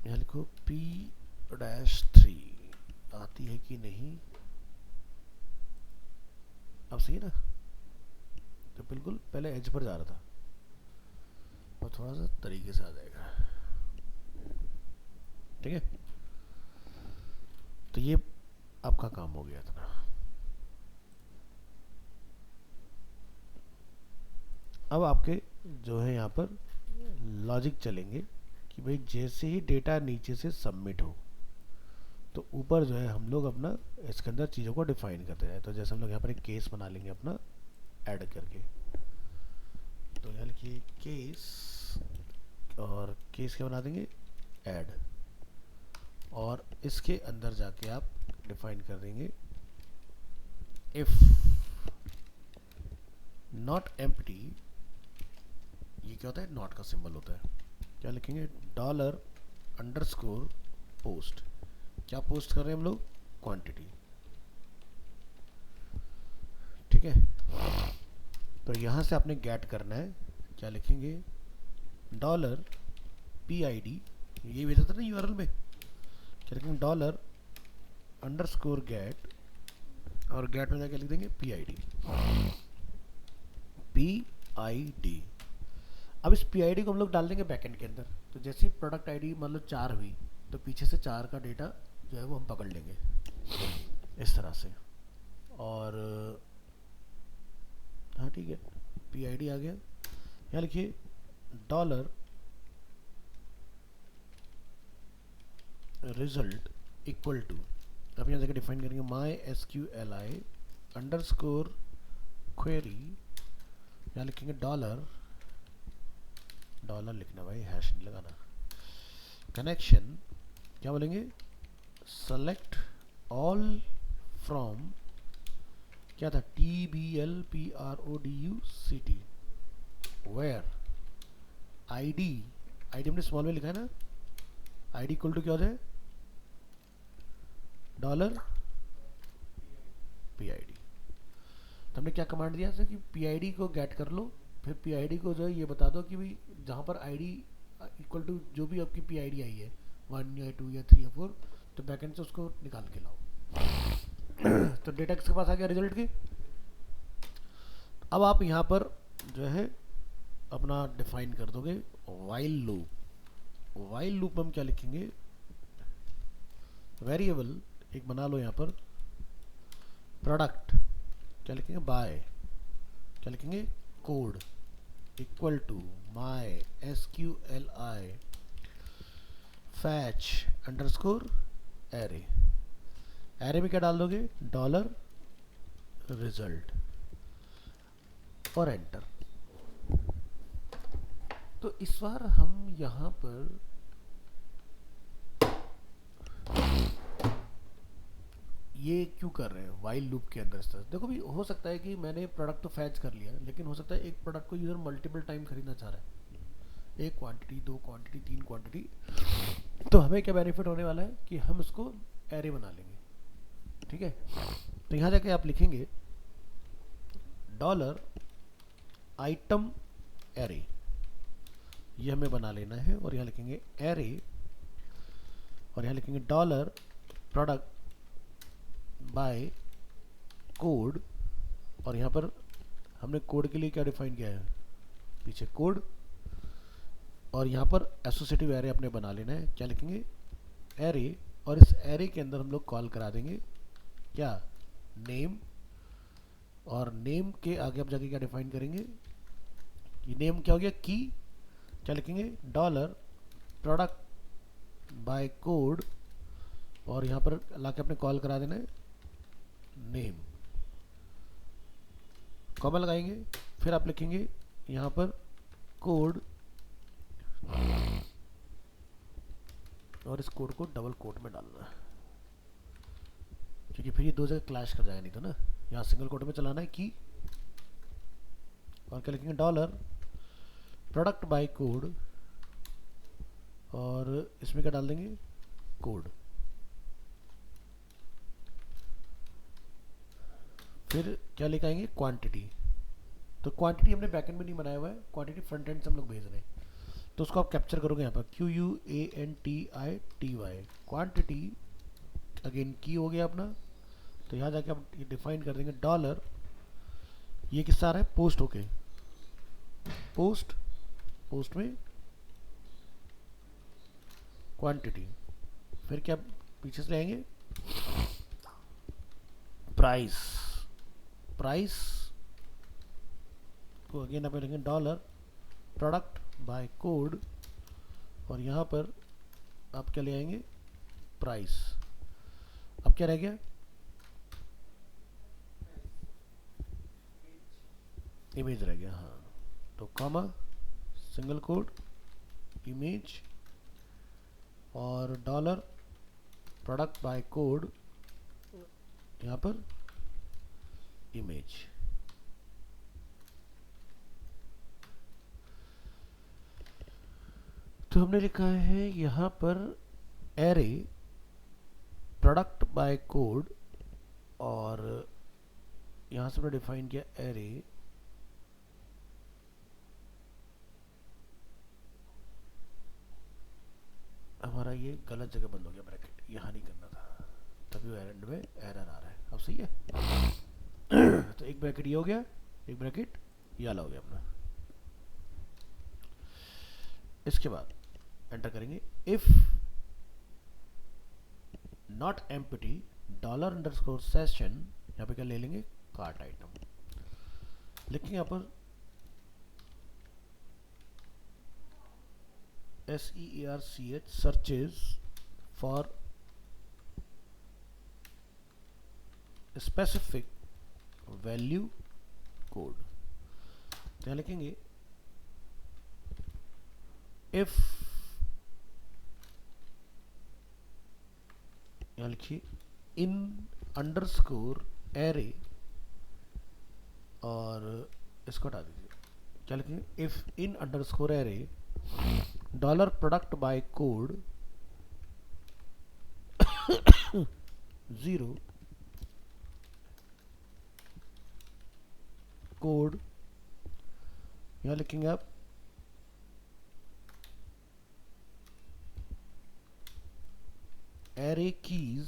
यहाँ लिखो P-3 आती है कि नहीं। अब सही है ना? तो बिल्कुल पहले एज पर जा रहा था और थोड़ा सा तरीके से आ जाएगा। ठीक है, तो ये आपका काम हो गया था। अब आपके जो है यहाँ पर लॉजिक चलेंगे कि भाई जैसे ही डेटा नीचे से सबमिट हो तो ऊपर जो है हम लोग अपना इसके अंदर चीज़ों को डिफाइन करते हैं। तो जैसे हम लोग यहाँ पर एक केस बना लेंगे अपना ऐड करके। तो यहाँ लिखिए केस, और केस क्या बना देंगे? ऐड। और इसके अंदर जाके आप डिफाइन कर देंगे इफ नॉट एम्प्टी। ये क्या होता है? नॉट का सिंबल होता है। क्या लिखेंगे? $_ पोस्ट। क्या पोस्ट कर रहे हैं हम लोग? क्वांटिटी। ठीक है, तो यहां से आपने गेट करना है। क्या लिखेंगे? $PID, ये भेजा था ना यूआरएल में। क्या लिखेंगे? $_get, और गेट में जाके लिख देंगे PID। अब इस PID को हम लोग डाल देंगे बैकएंड के अंदर। तो जैसे ही प्रोडक्ट आईडी मान लो 4 हुई तो पीछे से 4 का डेटा जो है वो हम पकड़ लेंगे इस तरह से। और हाँ ठीक है, PID आ गया। यहाँ लिखिए $result इक्वल टू, अब यहाँ जगह डिफाइन करेंगे MySQLi _query। यहाँ लिखेंगे डॉलर लिखना भाई, हैश नहीं लगाना। कनेक्शन क्या बोलेंगे? सेलेक्ट ऑल फ्रॉम, क्या था? TBLPRODUCT वेयर ID हमने स्मॉल में लिखा है ना। ID इक्वल टू क्या हो जाए? $PID। तो हमने क्या कमांड दिया कि PID को गेट कर लो, फिर PID को जो है ये बता दो कि भाई जहाँ पर ID इक्वल टू जो भी आपकी PID आई है 1 या 2 या 3 या 4, तो बैकएंड से उसको निकाल के लाओ। तो डेटा किसके पास आ गया? रिजल्ट के। अब आप यहाँ पर जो है अपना डिफाइन कर दोगे वाइल लूप। वाइल लूप में हम क्या लिखेंगे, वेरिएबल एक बना लो यहाँ पर, प्रोडक्ट क्या लिखेंगे, बाय क्या लिखेंगे, code equal to my SQLI fetch underscore array. Array में क्या डाल दोगे, डॉलर रिजल्ट और एंटर। तो इस बार हम यहाँ पर ये क्यों कर रहे हैं वाइल लूप के अंदर इस तरह। देखो भी हो सकता है कि मैंने प्रोडक्ट तो फैच कर लिया, लेकिन हो सकता है एक प्रोडक्ट को यूजर मल्टीपल टाइम खरीदना चाह रहा है, एक क्वांटिटी, दो क्वांटिटी, तीन क्वांटिटी। तो हमें क्या बेनिफिट होने वाला है कि हम इसको एरे बना लेंगे, ठीक है। तो यहाँ जाके आप लिखेंगे डॉलर आइटम एरे, ये हमें बना लेना है, और यहाँ लिखेंगे एरे, और यहाँ लिखेंगे डॉलर प्रोडक्ट बाय कोड, और यहाँ पर हमने कोड के लिए क्या डिफाइन किया है, पीछे कोड, और यहाँ पर एसोसिएटिव एरे अपने बना लेना है। क्या लिखेंगे, एरे, और इस एरे के अंदर हम लोग कॉल करा देंगे क्या, नेम, और नेम के आगे आप जाके क्या डिफाइन करेंगे, ये नेम क्या हो गया, की। क्या लिखेंगे, डॉलर प्रोडक्ट बाय कोड, और यहाँ पर लाके अपने कॉल करा देना है नेम, कॉमा लगाएंगे। फिर आप लिखेंगे यहाँ पर कोड, और इस कोड को डबल कोट में डालना है, क्योंकि फिर ये दो जगह क्लैश कर जाएगा, नहीं तो ना। यहाँ सिंगल कोट में चलाना है की, और क्या लिखेंगे, डॉलर प्रोडक्ट बाय कोड, और इसमें क्या डाल देंगे, कोड। फिर क्या लेकर आएंगे, क्वांटिटी। तो क्वांटिटी हमने बैकएंड में नहीं बनाया हुआ है, क्वांटिटी फ्रंट एंड से हम लोग भेज रहे हैं, तो उसको आप कैप्चर करोगे यहाँ पर QUANTITY, क्वांटिटी, अगेन की हो गया अपना। तो यहाँ जाके आप ये डिफाइन कर देंगे डॉलर, ये किससे आ रहा है, पोस्ट होके, पोस्ट, पोस्ट में क्वांटिटी। फिर क्या पीछे से आएंगे, प्राइस, प्राइस को अगेन आप लिखेंगे डॉलर प्रोडक्ट बाय कोड, और यहाँ पर आप क्या ले आएंगे, प्राइस। अब क्या रह गया, इमेज रह गया, हाँ। तो कॉमा, सिंगल कोड, इमेज, और डॉलर प्रोडक्ट बाय कोड, यहाँ पर इमेज। तो हमने लिखा है यहाँ पर एरे प्रोडक्ट बाय कोड, और यहाँ से हमने डिफाइन किया एरे हमारा, ये गलत जगह बंद हो गया ब्रैकेट, यहाँ नहीं करना था, तभी वो एरर में एरर आ रहा है। अब सही है। तो एक ब्रैकेट ये हो गया, एक ब्रैकेट ये वाला हो गया अपना। इसके बाद एंटर करेंगे, if not empty dollar underscore session, यहाँ पे क्या ले लेंगे, कार्ट आइटम लिखेंगे यहाँ पर, SEARCH searches for specific value code। तो यहाँ लिखेंगे if, यहाँ लिखिए in अंडरस्कोर एरे, और इसको हटा दीजिए। क्या लिखेंगे, if in underscore array dollar product by code 0 code, यहाँ लिखेंगे आप एरे कीज,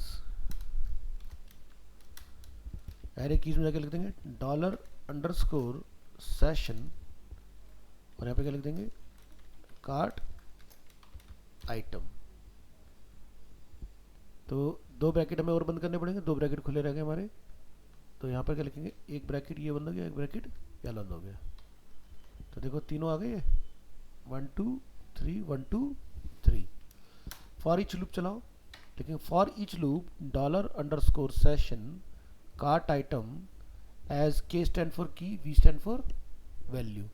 एरे कीज में जाके लिख देंगे डॉलर अंडरस्कोर सेशन, और यहाँ पे क्या लिख देंगे, कार्ट आइटम। तो दो ब्रैकेट हमें और बंद करने पड़ेंगे, दो ब्रैकेट खुले रह गए हमारे। तो यहाँ पर क्या लिखेंगे, एक ब्रैकेट ये बंद हो गया, एक ब्रैकेट क्या बंद हो गया। तो देखो तीनों आ गए, 1 2 3 1 2 3। फॉर ईच लूप चलाओ, लेकिन for each loop dollar underscore session cart item as k stand for key, v stand for value.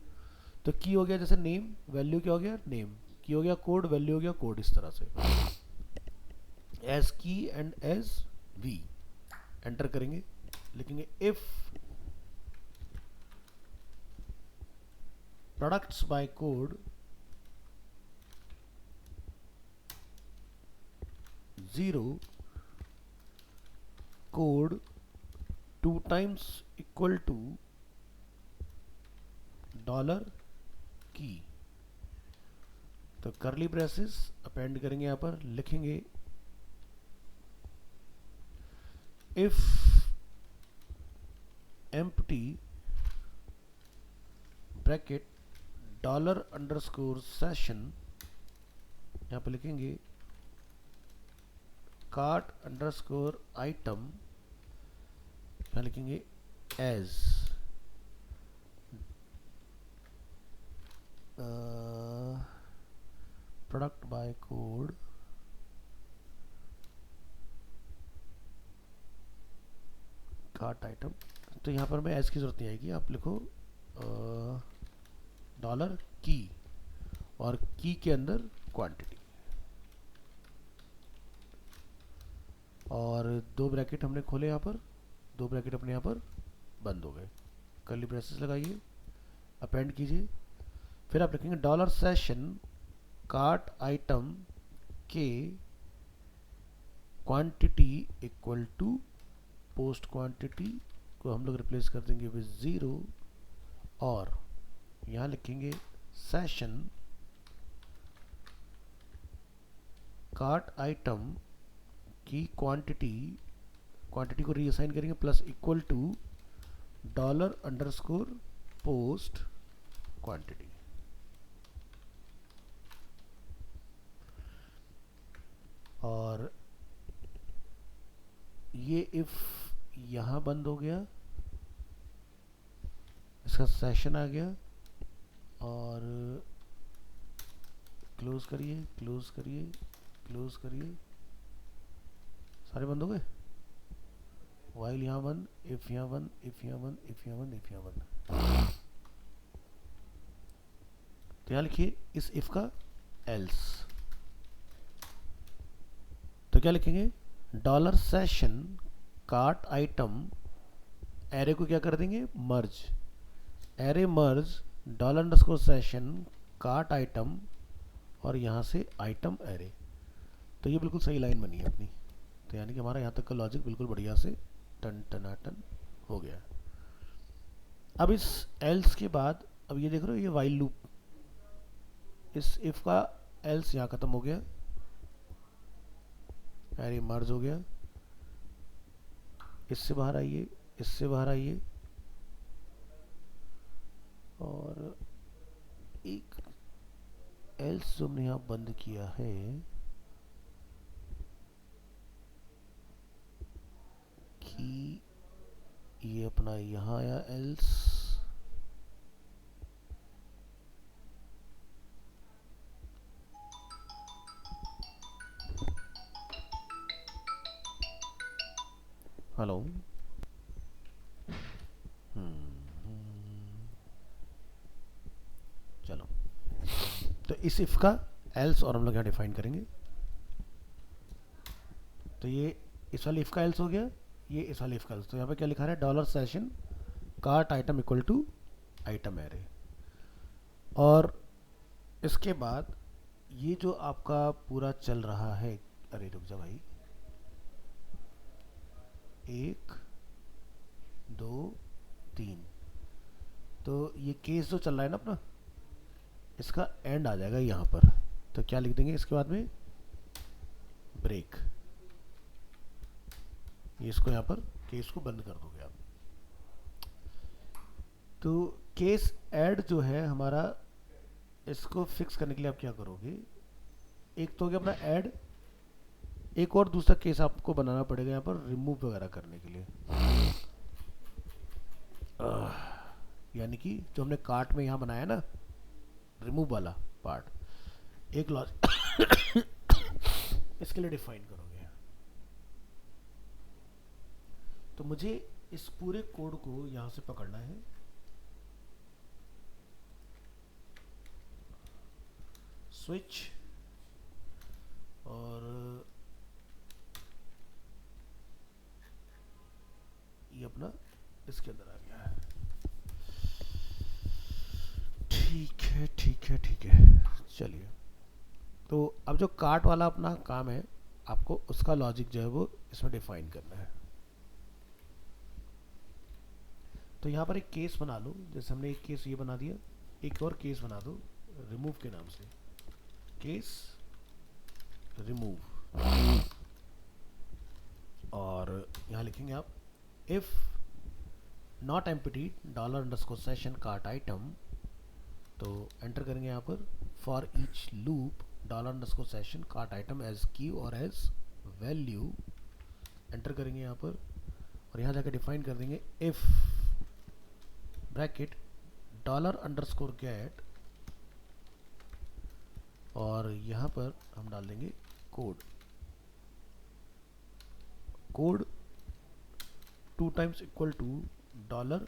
तो की हो गया जैसे नेम, वैल्यू क्या हो गया नेम, की हो गया कोड, वैल्यू हो गया कोड, इस तरह से एज की एंड एज वी। एंटर करेंगे, लिखेंगे if products by code 0 code 2 times equal to dollar key. तो करली ब्रेसेस अपेंड करेंगे, यहां पर लिखेंगे if empty bracket dollar underscore session, यहां पर लिखेंगे कार्ट अंडरस्कोर आइटम, यहां लिखेंगे as product by code cart item. तो यहाँ पर मैं एज की जरूरत नहीं आएगी, आप लिखो डॉलर की और की के अंदर क्वांटिटी, और दो ब्रैकेट हमने खोले यहाँ पर, दो ब्रैकेट अपने यहाँ पर बंद हो गए। कर्ली ब्रेसेस लगाइए, अपेंड कीजिए, फिर आप लिखेंगे dollar session cart item k quantity equal to post quantity को हम लोग रिप्लेस कर देंगे विद 0, और यहाँ लिखेंगे session cart item key quantity, quantity को रीअसाइन करेंगे plus equal to dollar underscore post quantity. और ये इफ यहाँ बंद हो गया, इसका सेशन आ गया, और क्लोज करिए क्लोज करिए क्लोज करिए, सारे बंद हो गए। वाइल यहाँ बंद, इफ यहाँ बंद, इफ यहाँ बंद, इफ यहाँ बंद, इफ यहाँ बंद। तो यहाँ लिखिए इस इफ का एल्स। तो क्या लिखेंगे, dollar session cart item, array को क्या कर देंगे merge, array merge dollar underscore session cart item, और यहाँ से आइटम एरे। तो ये बिल्कुल सही लाइन बनी है अपनी। तो यानी कि हमारा यहाँ तक का लॉजिक बिल्कुल बढ़िया से टन टनाटन हो गया। अब इस एल्स के बाद, अब ये देख रहे हो ये वाइल लूप, इस इफ का एल्स यहाँ खत्म हो गया, एरे मर्ज हो गया, इससे बाहर आइए, इससे बाहर आइए, और एक एल्स जो हमने यहाँ बंद किया है, कि ये अपना यहाँ आया एल्स, हेलो, चलो। तो इस इफ का एल्स और हम लोग यहाँ डिफाइन करेंगे। तो ये इस वाले इफ का एल्स हो गया, ये इस वाले इफ का एल्स। तो यहाँ पे क्या लिखा है, dollar session cart item equal to item array. और इसके बाद ये जो आपका पूरा चल रहा है, अरे रुक जा भाई, 1 2 3, तो ये केस जो चल रहा है ना अपना, इसका एंड आ जाएगा यहाँ पर। तो क्या लिख देंगे इसके बाद में, ब्रेक। ये इसको यहाँ पर केस को बंद कर दोगे आप। तो केस ऐड जो है हमारा, इसको फिक्स करने के लिए आप क्या करोगे, एक तो हो गया अपना ऐड, एक और दूसरा केस आपको बनाना पड़ेगा यहाँ पर रिमूव वगैरह करने के लिए। यानी कि जो हमने कार्ट में यहाँ बनाया ना रिमूव वाला पार्ट, एक लॉजिक इसके लिए डिफाइन करोगे। तो मुझे इस पूरे कोड को यहाँ से पकड़ना है, स्विच, और ये अपना इसके अंदर आ गया है। ठीक है ठीक है ठीक है, चलिए। तो अब जो कार्ट वाला अपना काम है, आपको उसका लॉजिक जो है वो इसमें डिफाइन करना है। तो यहाँ पर एक केस बना लो, जैसे हमने एक केस ये बना दिया, एक और केस बना दो रिमूव के नाम से, केस रिमूव। और यहाँ लिखेंगे आप if not empty dollar underscore session cart item, तो एंटर करेंगे यहाँ पर for each loop dollar underscore session cart item as key और एज वैल्यू, एंटर करेंगे यहाँ पर, और यहाँ जाकर डिफाइन कर देंगे if bracket dollar underscore get, और यहाँ पर हम डाल देंगे code, code 2 times equal to dollar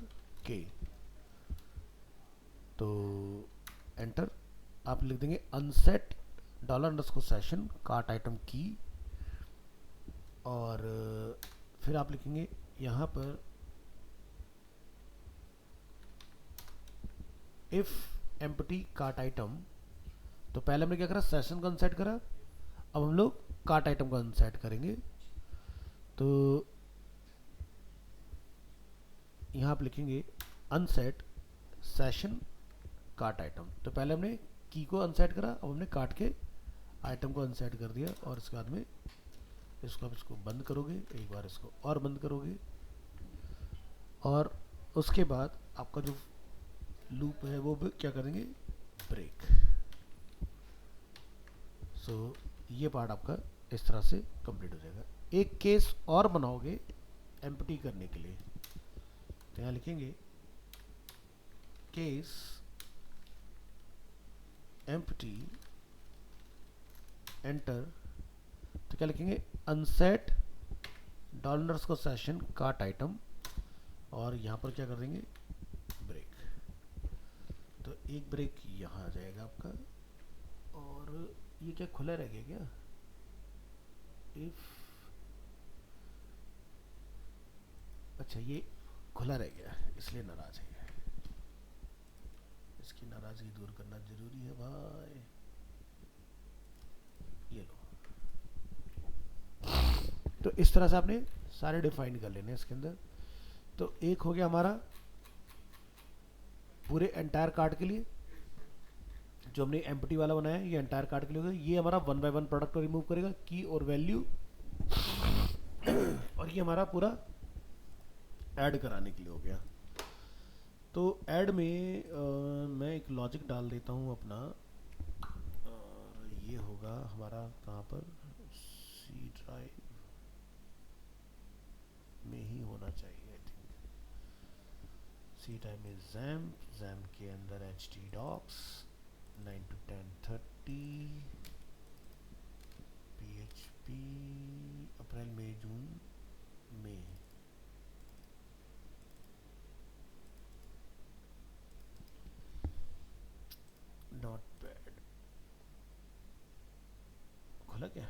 k. तो एंटर, आप लिख देंगे unset dollar underscore session cart item key, और फिर आप लिखेंगे यहाँ पर इफ एम्प्टी कार्ट आइटम। तो पहले हमने क्या करा, सेशन को अनसेट करा, अब हम लोग कार्ट आइटम को अनसेट करेंगे। तो यहाँ आप लिखेंगे अनसेट सेशन कार्ट आइटम। तो पहले हमने की को अनसेट करा, अब हमने कार्ट के आइटम को अनसेट कर दिया, और इसके बाद में इसको आप इसको बंद करोगे, एक बार इसको और बंद करोगे, और उसके बाद आपका जो लूप है वो क्या करेंगे, ब्रेक। सो ये पार्ट आपका इस तरह से कंप्लीट हो जाएगा। एक केस और बनाओगे एम्प्टी करने के लिए, तो यहाँ लिखेंगे केस एम्प्टी, एंटर। तो क्या लिखेंगे, अनसेट डॉलर्स को सेशन कार्ट आइटम, और यहाँ पर क्या कर देंगे, ब्रेक। तो एक ब्रेक यहाँ आ जाएगा आपका, और ये क्या खुला रह गया क्या, इफ, अच्छा ये खुला रह गया इसलिए नाराज है, इसकी नाराजगी दूर करना जरूरी है भाई। ये लो, तो इस तरह से आपने सारे डिफाइन कर लेने इसके अंदर। तो एक हो गया हमारा पूरे एंटायर कार्ड के लिए, जो हमने एम्प्टी वाला बनाया है ये एंटायर कार्ड के लिए होगा। ये हमारा 1 बाय 1 प्रोडक्ट को रिमूव करेगा, की और वैल्यू, और ये हमारा पूरा ऐड कराने के लिए हो गया। तो ऐड में मैं एक लॉजिक डाल देता हूँ अपना, और ये होगा हमारा कहाँ पर, सी ड्राइव में ही होना चाहिए आई थिंक। सी ड्राइव में जैम के अंदर htdocs 9 to 10:30 PHP अप्रैल मई जून में, नॉट बैड। खुला क्या,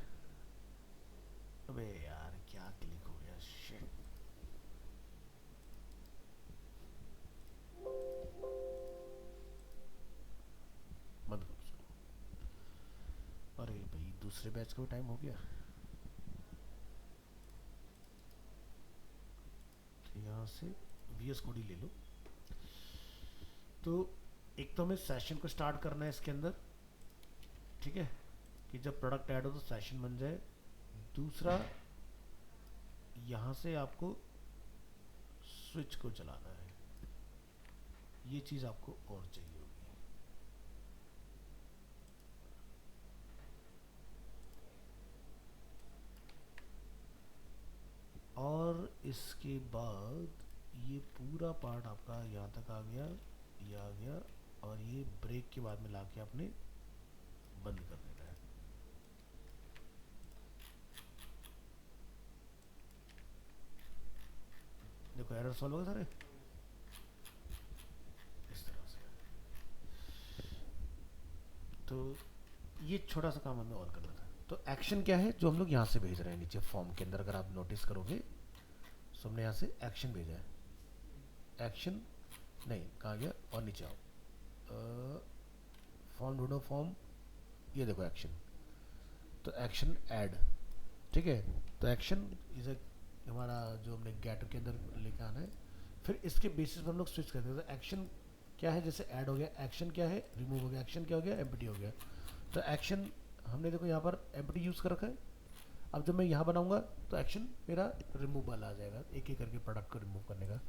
अबे यार क्या क्लिक हो गया, शिट। बंद करो इसको। अरे भाई दूसरे बैच का भी टाइम हो गया। तो यहाँ से VS कोड ही ले लो। तो एक तो हमें सेशन को स्टार्ट करना है इसके अंदर, ठीक है, कि जब प्रोडक्ट ऐड हो तो सेशन बन जाए। दूसरा यहाँ से आपको स्विच को चलाना है, ये चीज़ आपको और चाहिए होगी। इसके बाद ये पूरा पार्ट आपका यहाँ तक आ गया, ये आ गया, और ये ब्रेक के बाद में लाके आपने बंद कर देना है। देखो एरर सॉल्व हो गए सारे इस तरह से। तो ये छोटा सा काम हमें और करना था। तो एक्शन क्या है जो हम लोग यहाँ से भेज रहे हैं नीचे फॉर्म के अंदर, अगर आप नोटिस करोगे तो हमने यहाँ से एक्शन भेजा है। एक्शन नहीं, कहाँ गया, और नीचे आओ, फॉर्म ढूंढो, फॉर्म, ये देखो एक्शन। तो एक्शन ऐड, ठीक है। तो एक्शन इज हमारा जो हमने गेट के अंदर लेके आना है, फिर इसके बेसिस पर हम लोग स्विच करते हैं। तो एक्शन क्या है, जैसे ऐड हो गया, एक्शन क्या है, रिमूव हो गया, एक्शन क्या हो गया, एम्प्टी हो गया। तो एक्शन हमने देखो यहाँ पर एम्प्टी यूज़ कर रखा है। अब जब मैं यहाँ बनाऊंगा तो एक्शन मेरा रिमूव वाला आ जाएगा, एक एक करके प्रोडक्ट को रिमूव करने का।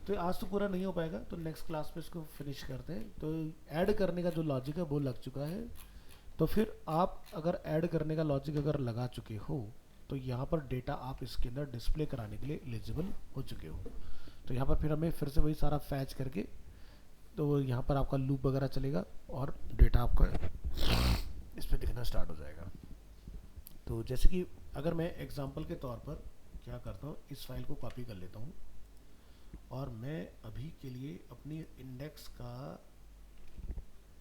तो आज तो पूरा नहीं हो पाएगा, तो नेक्स्ट क्लास में इसको फिनिश करते हैं। तो ऐड करने का जो लॉजिक है वो लग चुका है। तो फिर आप अगर ऐड करने का लॉजिक अगर लगा चुके हो तो यहाँ पर डेटा आप इसके अंदर डिस्प्ले कराने के लिए एलिजिबल हो चुके हो। तो यहाँ पर फिर हमें फिर से वही सारा फैच करके, तो यहाँ पर आपका लूप वगैरह चलेगा और डेटा आपका इस पर दिखना स्टार्ट हो जाएगा। तो जैसे कि अगर मैं एग्जांपल के तौर पर क्या करता हूँ, इस फाइल को कॉपी कर लेता हूँ और मैं अभी के लिए अपनी इंडेक्स का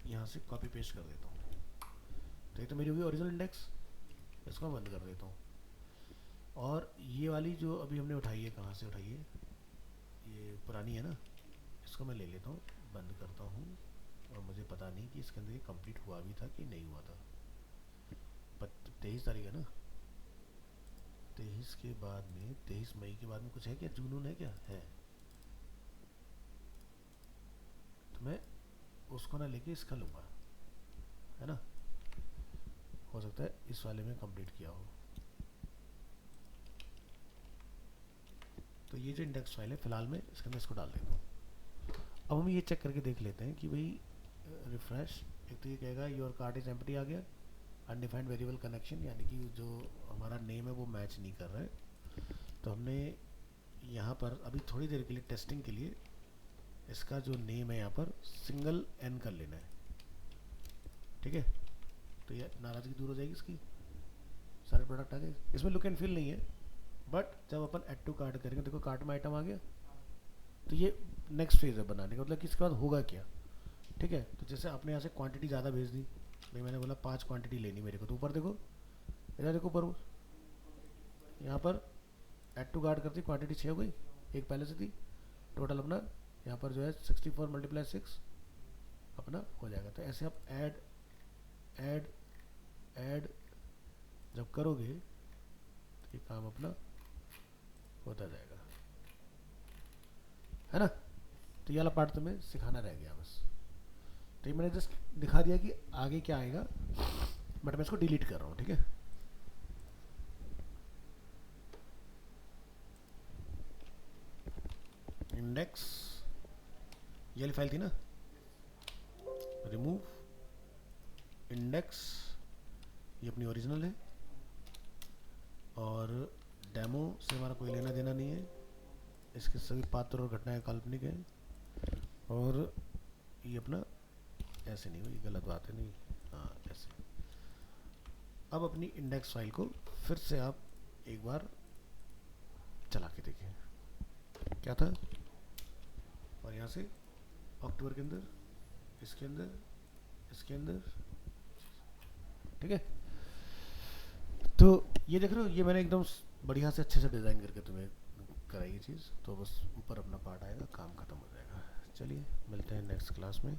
यहाँ से कॉपी पेस्ट कर देता हूँ। तो ये तो मेरी होगी ओरिजिनल इंडेक्स, इसको मैं बंद कर देता हूँ। और ये वाली जो अभी हमने उठाई है, कहाँ से उठाई है, ये पुरानी है ना, इसको मैं ले लेता हूँ, बंद करता हूँ। और मुझे पता नहीं कि इसके अंदर ये कंप्लीट हुआ भी था कि नहीं हुआ था। 23 तारीख है ना, 23 के बाद में, 23 मई के बाद में कुछ है क्या, जून है क्या है। तो मैं उसको ना लेके इसका लूँगा, है ना, हो सकता है इस वाले में कंप्लीट किया हो। तो ये जो इंडेक्स फाइल है फिलहाल मैं इसके अंदर इसको डाल देता हूँ। अब हम ये चेक करके देख लेते हैं कि भाई रिफ्रेश, एक तो ये कहेगा योर कार्ड इज एम्प्टी आ गया, अनडिफाइंड वेरिएबल कनेक्शन, यानी कि जो हमारा नेम है वो मैच नहीं कर रहा है। तो हमने यहाँ पर अभी थोड़ी देर के लिए टेस्टिंग के लिए इसका जो नेम है यहाँ पर सिंगल एन कर लेना है, ठीक है। तो ये नाराज़गी दूर हो जाएगी इसकी, सारे प्रोडक्ट आ गए। इसमें लुक एंड फील नहीं है, बट जब अपन ऐड टू कार्ट करेंगे, देखो कार्ट में आइटम आ गया, तो ये नेक्स्ट फेज है बनाने का, मतलब कि इसके बाद होगा क्या, ठीक है। तो जैसे आपने यहाँ से क्वांटिटी ज़्यादा भेज दी, भाई मैंने बोला 5 क्वांटिटी लेनी मेरे को, तो ऊपर देखो, इधर देखो ऊपर, यहाँ पर ऐड टू कार्ट करती क्वांटिटी 6 हो गई, एक पहले से थी, टोटल अपना यहाँ पर जो है 64 × 6 अपना हो जाएगा। तो ऐसे आप ऐड ऐड ऐड जब करोगे तो ये काम अपना होता जाएगा, है ना। तो ये वाला पार्ट तुम्हें सिखाना रह गया बस। तो ये मैंने जस्ट दिखा दिया कि आगे क्या आएगा, बट मैं इसको डिलीट कर रहा हूँ, ठीक है। इंडेक्स ये वाली फाइल थी ना, रिमूव इंडेक्स, ये अपनी ओरिजिनल है, और डेमो से हमारा कोई लेना देना नहीं है, इसके सभी पात्र और घटनाएं काल्पनिक हैं, और ये अपना ऐसे नहीं हुई, गलत बात है, नहीं, हाँ ऐसे। अब अपनी इंडेक्स फाइल को फिर से आप एक बार चला के देखें क्या था, और यहाँ से अक्टूबर के अंदर, इसके अंदर, इसके अंदर, ठीक है। तो ये देख रहे हो, ये मैंने एकदम बढ़िया से अच्छे से डिज़ाइन करके तुम्हें कराई ये चीज़। तो बस ऊपर अपना पार्ट आएगा, काम खत्म हो जाएगा। चलिए मिलते हैं नेक्स्ट क्लास में।